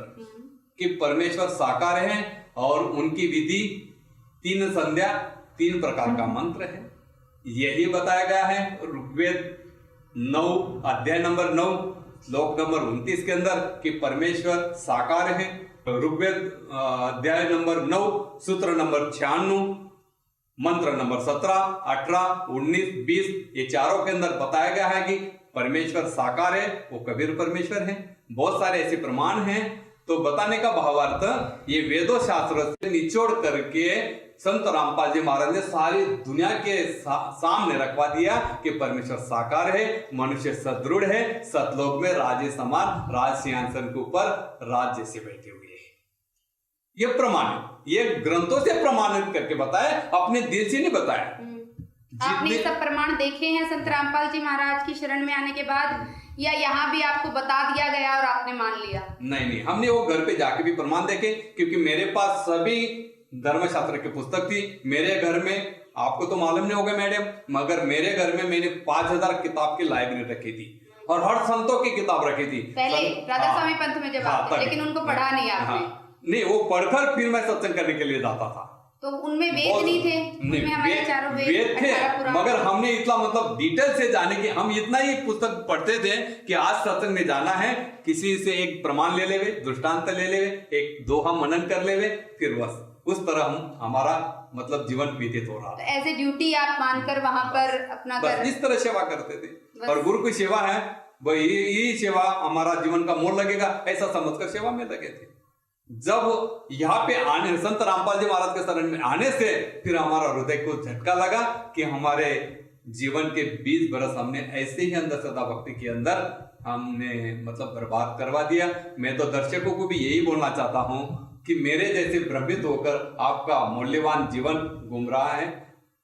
B: कि परमेश्वर साकार है और उनकी विधि 3 संध्या 3 प्रकार का मंत्र है। यही बताया गया है ऋग्वेद 9 अध्याय नंबर 9 श्लोक नंबर 29 के अंदर कि परमेश्वर साकार है। ऋग्वेद अध्याय नंबर 9 सूत्र नंबर 96 मंत्र नंबर 17, 18, 19, 20 ये चारों के अंदर बताया गया है कि परमेश्वर साकार है, वो कबीर परमेश्वर है। बहुत सारे ऐसे प्रमाण हैं। तो बताने का भावार्थ ये वेदों शास्त्र से निचोड़ करके संत रामपाल जी महाराज ने सारी दुनिया के सामने रखवा दिया कि परमेश्वर साकार है, मनुष्य सदृढ़ है, सतलोक में राजे समान राज सिंहासन के ऊपर राज्य से बैठे हुए हैं। ये प्रमाण, ये ग्रंथों से प्रमाणित करके बताया, अपने दिल से नहीं बताया।
A: आपने सब प्रमाण देखे हैं संत रामपाल जी महाराज की शरण में आने के बाद, या यहाँ भी आपको बता दिया गया और आपने मान लिया?
B: नहीं, हमने वो घर पे जाके भी प्रमाण देखे, क्योंकि मेरे पास सभी धर्मशास्त्र की पुस्तक थी। मेरे घर में, आपको तो मालूम नहीं होगा मैडम, मगर मेरे घर में मैंने 5000 किताब की लाइब्रेरी रखी थी और हर संतों की किताब रखी थी।
A: पहले राधा स्वामी पंथ में जब आप थे, लेकिन उनको पढ़ा नहीं आपने?
B: नहीं, वो पढ़कर फिर मैं सत्संग करने के लिए जाता था।
A: तो उनमें वेद नहीं थे?
B: नहीं,
A: हमारे चारों
B: वेद थे, मगर हमने इतना मतलब डिटेल से जाने की, हम इतना ही पुस्तक पढ़ते थे कि आज सत्संग में जाना है, किसी से एक प्रमाण ले लेवे, दृष्टांत ले लेवे, एक दोहा मनन कर लेवे, फिर बस उस तरह हम हमारा मतलब जीवन व्यतीत हो रहा था।
A: एज ए ड्यूटी आप मानकर वहां पर अपना
B: बस इस तरह सेवा करते थे। और गुरु की सेवा है वही, यही सेवा हमारा जीवन का मोल लगेगा, ऐसा समझकर सेवा में लगे थे। जब यहाँ पे आने संत रामपाल जी महाराज के शरण में आने से फिर हमारा हृदय को झटका लगा कि हमारे जीवन के 20 बरस हमने ऐसे ही अंधश्रद्धा भक्ति के अंदर हमने मतलब बर्बाद करवा दिया। मैं तो दर्शकों को भी यही बोलना चाहता हूँ कि मेरे जैसे भ्रमित होकर आपका मूल्यवान जीवन गुम रहा है।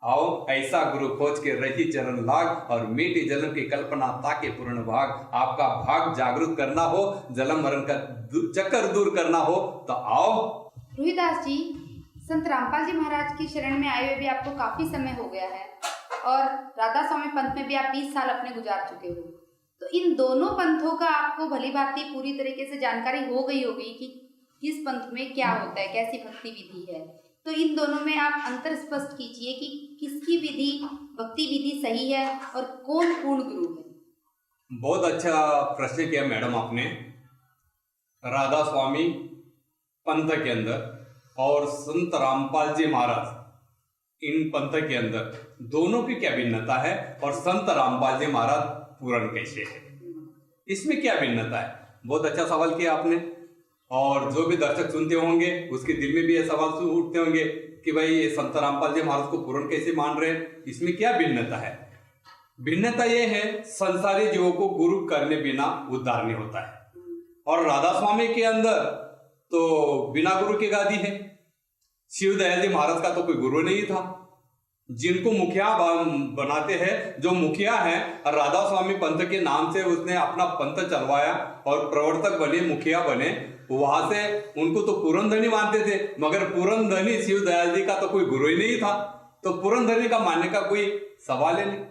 B: आओ ऐसा गुरु खोज के रही चरण लाग, और मीठी जन्म की कल्पना ताके पूर्ण भाग। आपका भाग जागृत करना हो, जन्म मरण का चक्कर दूर करना हो तो आओ।
A: रोहिदास जी, संत रामपाल जी महाराज की शरण में आए हुए भी आपको काफी समय हो गया है, और राधा स्वामी पंथ में भी आप 20 साल अपने गुजार चुके हो, तो इन दोनों पंथों का आपको भली भांति पूरी तरीके से जानकारी हो गई होगी कि किस पंथ में क्या होता है, कैसी भक्ति विधि है। तो इन दोनों में आप अंतर स्पष्ट कीजिए कि किसकी विधि, भक्ति विधि सही है और कौन पूर्ण गुरु है।
B: बहुत अच्छा प्रश्न किया मैडम आपने। राधा स्वामी पंथ के अंदर और संत रामपाल जी महाराज, इन पंथ के अंदर दोनों की क्या भिन्नता है, और संत रामपाल जी महाराज पूर्ण कैसे है, इसमें क्या भिन्नता है? बहुत अच्छा सवाल किया आपने। और जो भी दर्शक सुनते होंगे उसके दिल में भी ये सवाल उठते होंगे कि भाई ये संत रामपाल जी महाराज को पूर्ण कैसे मान रहे हैं, इसमें क्या भिन्नता है? भिन्नता ये है, संसारी जीवों को गुरु करने बिना उद्धार नहीं होता है, और राधा स्वामी के अंदर तो बिना गुरु की गादी है। शिव दयाल जी महाराज का तो कोई गुरु नहीं था, जिनको मुखिया बनाते हैं, जो मुखिया है राधा स्वामी पंथ के नाम से उसने अपना पंथ चलवाया और प्रवर्तक बने, मुखिया बने, वहां से उनको तो पूरनधनी मानते थे, मगर पूरनधनी शिव दयाल जी का तो कोई गुरु ही नहीं था, तो पूरनधनी का मानने का कोई सवाल ही नहीं।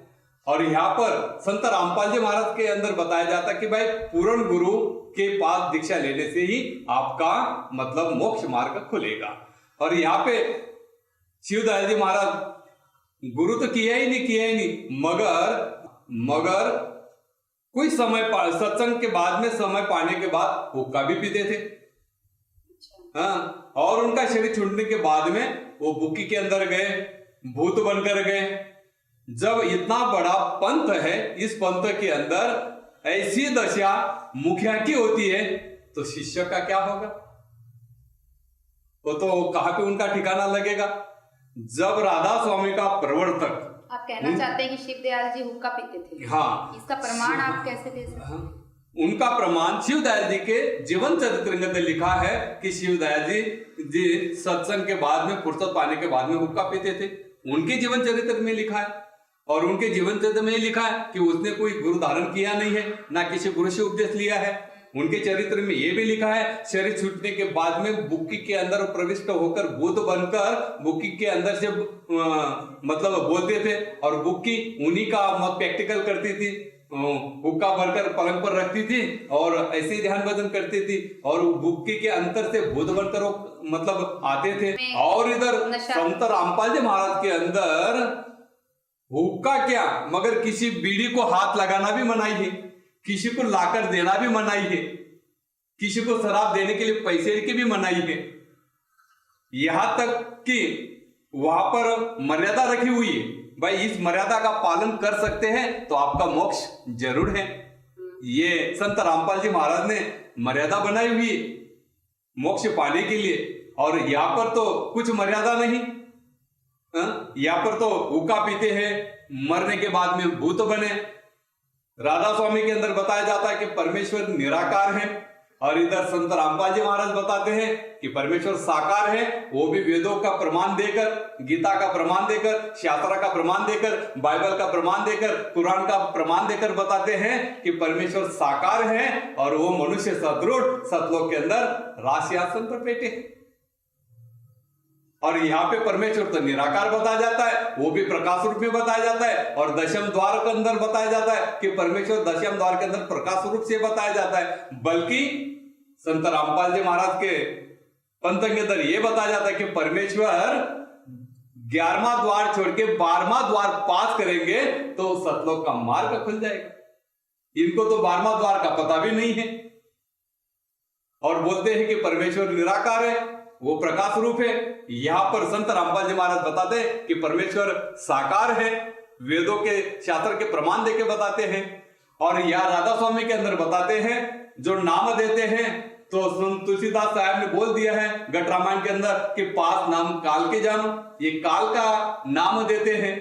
B: और यहाँ पर संत रामपाल जी महाराज के अंदर बताया जाता कि भाई पूर्ण गुरु के पास दीक्षा लेने से ही आपका मतलब मोक्ष मार्ग खुलेगा। और यहाँ पे शिव दयाल जी महाराज गुरु तो किया ही नहीं, मगर कोई समय सत्संग के बाद में समय पाने के बाद हुक्का भी पीते थे। हाँ, और उनका शरीर छूटने के बाद में वो बुक्की के अंदर गए, भूत बनकर गए। जब इतना बड़ा पंथ है, इस पंथ के अंदर ऐसी दशा मुखिया की होती है, तो शिष्य का क्या होगा? वो तो कहां पे उनका ठिकाना लगेगा? जब राधा स्वामी का प्रवर्तक,
A: आप कहना चाहते हैं कि शिव दयाल जी हुक्का पीते थे?
B: हाँ,
A: इसका प्रमाण आप कैसे दे सकते हैं?
B: उनका प्रमाण शिव दयाल जी के जीवन चरित्र में लिखा है कि शिव दयाल जी सत्संग के बाद में, फुर्सत पाने के बाद में हुक्का पीते थे। उनके जीवन चरित्र में लिखा है, और उनके जीवन चरित्र में लिखा है कि उसने कोई गुरु धारण किया नहीं है, ना किसी गुरु से उपदेश लिया है। उनके चरित्र में यह भी लिखा है, शरीर छूटने के बाद में बुक्की के अंदर प्रविष्ट होकर भूत बनकर बुक्की के अंदर से मतलब बोलते थे, और बुक्की उन्हीं का मत प्रैक्टिकल करती थी, हुक्का भरकर पलंग पर रखती थी और ऐसे ही ध्यान भजन करती थी, और बुक्की के अंतर से भूत बनकर मतलब आते थे। और इधर संत रामपाल जी महाराज के अंदर हुक्का क्या, मगर किसी बीड़ी को हाथ लगाना भी मनाही है, किसी को लाकर देना भी मनाही है, किसी को शराब देने के लिए पैसे की भी मनाही है। यहां तक कि वहां पर मर्यादा रखी हुई है, भाई इस मर्यादा का पालन कर सकते हैं तो आपका मोक्ष जरूर है। ये संत रामपाल जी महाराज ने मर्यादा बनाई हुई है मोक्ष पाने के लिए, और यहां पर तो कुछ मर्यादा नहीं। यहाँ पर तो हुक्का पीते हैं, मरने के बाद में भूत बने। राधा स्वामी के अंदर बताया जाता है कि परमेश्वर निराकार है, और इधर संत रामपाल जी महाराज बताते हैं कि परमेश्वर साकार है। वो भी वेदों का प्रमाण देकर, गीता का प्रमाण देकर, शास्त्र का प्रमाण देकर, बाइबल का प्रमाण देकर, कुरान का प्रमाण देकर बताते हैं कि परमेश्वर साकार है, और वो मनुष्य सदृढ़ सतलोक के अंदर राशियासन पर बैठे हैं। और यहाँ पे परमेश्वर तो निराकार बताया जाता है, वो भी प्रकाश रूप में बताया जाता है, और दशम द्वार के अंदर बताया जाता है कि परमेश्वर दशम द्वार के अंदर प्रकाश रूप से बताया जाता है। बल्कि संत रामपाल जी महाराज के पंथ के अंदर ये बताया जाता है कि परमेश्वर 11वां द्वार छोड़ के 12वां द्वार पास करेंगे तो सतलोक का मार्ग खुल जाएगा। इनको तो 12वां द्वार का पता भी नहीं है, और बोलते हैं कि परमेश्वर निराकार है, वो प्रकाश रूप है। यहां पर संत रामपाल जी महाराज बताते हैं कि परमेश्वर साकार है, वेदों के शास्त्र के प्रमाण देके बताते हैं। और यह राधा स्वामी के अंदर बताते हैं, जो नाम देते हैं, तो तुलसीदास साहब ने बोल दिया है गट रामायण के अंदर कि पास नाम काल के जानो, ये काल का नाम देते हैं,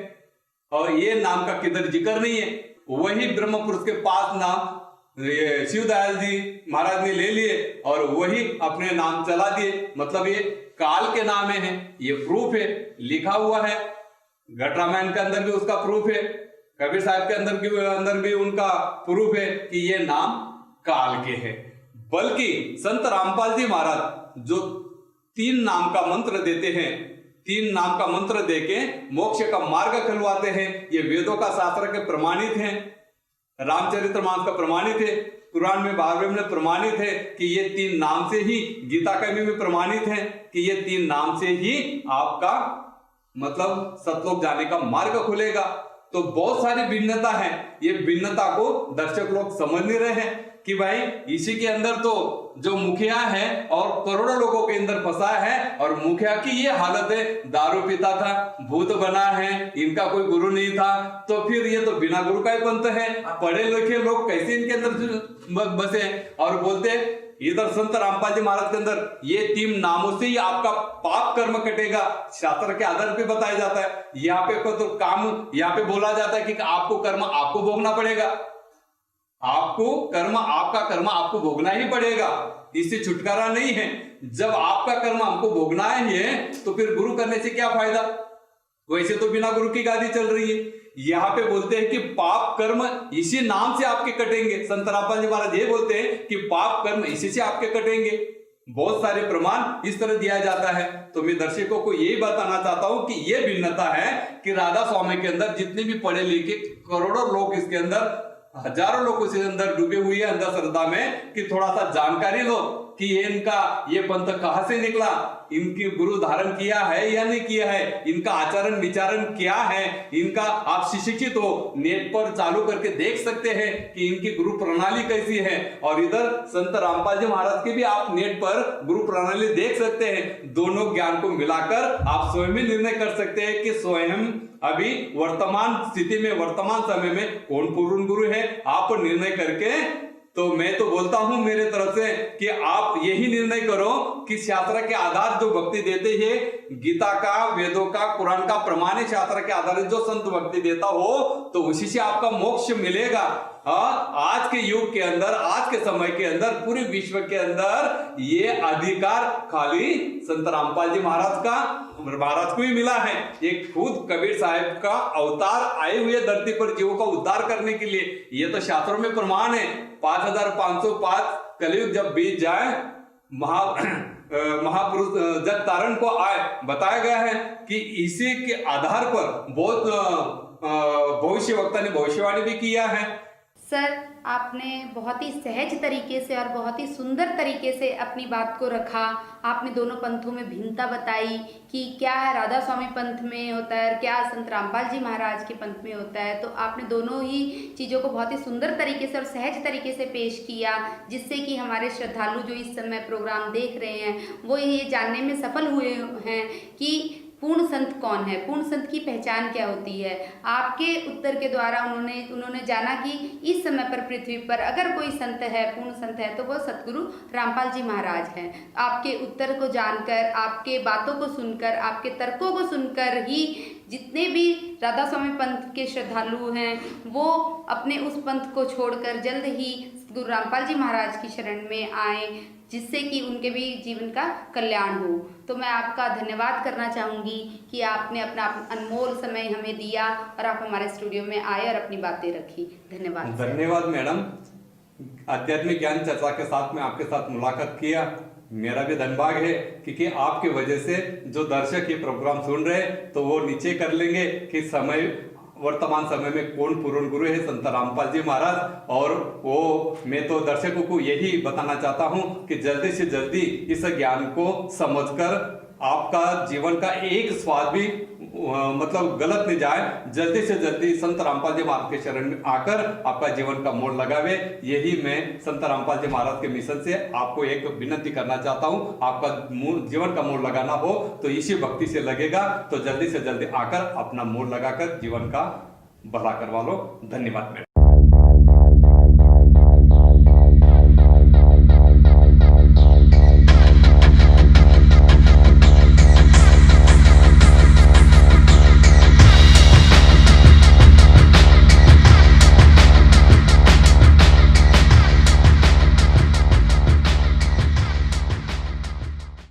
B: और ये नाम का किधर जिक्र नहीं है। वही ब्रह्म पुरुष के पास नाम शिव दयाल जी महाराज ने ले लिए और वही अपने नाम चला दिए। मतलब ये काल के नाम है, ये प्रूफ है, लिखा हुआ है। घट रामायण के अंदर भी उसका प्रूफ है, कबीर साहब के अंदर भी उनका प्रूफ है कि ये नाम काल के हैं। बल्कि संत रामपाल जी महाराज जो 3 नाम का मंत्र देते हैं, 3 नाम का मंत्र देके मोक्ष का मार्ग खुलवाते हैं, ये वेदों का शास्त्र के प्रमाणित हैं, रामचरितमानस का प्रमाणित है, कुरान में भागवत में प्रमाणित है कि ये 3 नाम से ही, गीता कवि में प्रमाणित है कि ये 3 नाम से ही आपका मतलब सतलोक जाने का मार्ग खुलेगा। तो बहुत सारी भिन्नता है, ये भिन्नता को दर्शक लोग समझ नहीं रहे हैं कि भाई इसी के अंदर तो जो मुखिया है और करोड़ों लोगों के अंदर फंसा है, और मुखिया की ये हालत है, दारू पीता था, भूत बना है, इनका कोई गुरु नहीं था, तो फिर ये तो बिना गुरु का ही पंथ है, पढ़े लिखे लोग कैसे इनके अंदर बसे। और बोलते इधर संत रामपाल जी महाराज के अंदर ये 3 नामों से ही आपका पाप कर्म कटेगा, शास्त्र के आधार पे बताया जाता है। यहाँ पे को तो काम यहाँ पे बोला जाता है कि आपको कर्म आपको भोगना पड़ेगा, आपको कर्म आपका कर्म आपको भोगना ही पड़ेगा, इससे छुटकारा नहीं है। जब आपका कर्म हमको भोगना है तो फिर गुरु करने से क्या फायदा, वैसे तो बिना गुरु की गादी चल रही है। यहाँ पे बोलते हैं कि पाप कर्म इसी नाम से आपके कटेंगे, संत रामपाल जी महाराज ये बोलते हैं कि पाप कर्म इसी से आपके कटेंगे। बहुत सारे प्रमाण इस तरह दिया जाता है। तो मैं दर्शकों को यही बताना चाहता हूं कि ये भिन्नता है कि राधा स्वामी के अंदर जितने भी पढ़े लिखे करोड़ों लोग, इसके अंदर हजारों लोग इसके अंदर डूबे हुए हैं अंधश्रद्धा में, कि थोड़ा सा जानकारी लो कि ये पंथ कहां से निकला, इनकी गुरु धारण किया है या नहीं किया है, इनका आचरण विचारण क्या है, इनका आप सुशिक्षित हो, नेट पर चालू करके देख सकते हैं कि इनकी गुरु प्रणाली कैसी है। और इधर संत रामपाल जी महाराज की भी आप नेट पर गुरु प्रणाली देख सकते हैं। दोनों ज्ञान को मिलाकर आप स्वयं ही निर्णय कर सकते हैं कि स्वयं अभी वर्तमान स्थिति में, वर्तमान समय में कौन पूर्ण गुरु है, आप निर्णय करके। तो मैं तो बोलता हूं मेरे तरफ से कि आप यही निर्णय करो कि शास्त्र के आधार जो भक्ति देते हैं, गीता का, वेदों का, कुरान का प्रमाण है, शास्त्र के आधार जो संत भक्ति देता हो तो उसी से आपका मोक्ष मिलेगा। आज के युग के अंदर, आज के समय के अंदर, पूरे विश्व के अंदर ये अधिकार खाली संत रामपाल जी महाराज को ही मिला है। ये खुद कबीर साहब का अवतार आए हुए धरती पर जीवों का उद्धार करने के लिए, ये तो शास्त्रों में प्रमाण है। 5505 कलयुग जब बीत जाए, महापुरुष जब तारण को आए, बताया गया है कि इसी के आधार पर बहुत भविष्यवक्ता ने भविष्यवाणी भी किया है।
A: सर, आपने बहुत ही सहज तरीके से और बहुत ही सुंदर तरीके से अपनी बात को रखा। आपने दोनों पंथों में भिन्नता बताई कि क्या है राधा स्वामी पंथ में होता है और क्या संत रामपाल जी महाराज के पंथ में होता है। तो आपने दोनों ही चीज़ों को बहुत ही सुंदर तरीके से और सहज तरीके से पेश किया, जिससे कि हमारे श्रद्धालु जो इस समय प्रोग्राम देख रहे हैं वो ये जानने में सफल हुए हैं कि पूर्ण संत कौन है, पूर्ण संत की पहचान क्या होती है। आपके उत्तर के द्वारा उन्होंने जाना कि इस समय पर पृथ्वी पर अगर कोई संत है, पूर्ण संत है, तो वो सतगुरु रामपाल जी महाराज हैं। आपके उत्तर को जानकर, आपके बातों को सुनकर, आपके तर्कों को सुनकर ही जितने भी राधा स्वामी पंथ के श्रद्धालु हैं वो अपने उस पंथ को छोड़कर जल्द ही गुरु रामपाल जी महाराज की शरण में आए, जिससे कि उनके भी जीवन का कल्याण हो। तो मैं आपका धन्यवाद करना चाहूँगी कि आपने अपना अनमोल समय हमें दिया और आप हमारे स्टूडियो में आए और अपनी बातें रखी। धन्यवाद।
B: धन्यवाद मैडम। आध्यात्मिक ज्ञान चर्चा के साथ में आपके साथ मुलाकात किया, मेरा भी धन्यवाद है क्योंकि आपकी वजह से जो दर्शक ये प्रोग्राम सुन रहे हैं तो वो नीचे कर लेंगे कि वर्तमान समय में कौन पूर्ण गुरु है, संत रामपाल जी महाराज। और वो मैं तो दर्शकों को यही बताना चाहता हूं कि जल्दी से जल्दी इस ज्ञान को समझकर आपका जीवन का एक स्वाद भी मतलब गलत नहीं जाए, जल्दी से जल्दी संत रामपाल जी महाराज के शरण में आकर आपका जीवन का मोड़ लगावे। यही मैं संत रामपाल जी महाराज के मिशन से आपको एक विनती करना चाहता हूं। आपका जीवन का मोड़ लगाना हो तो इसी भक्ति से लगेगा, तो जल्दी से जल्दी आकर अपना मोड़ लगाकर जीवन का भला करवा लो। धन्यवाद मैडम।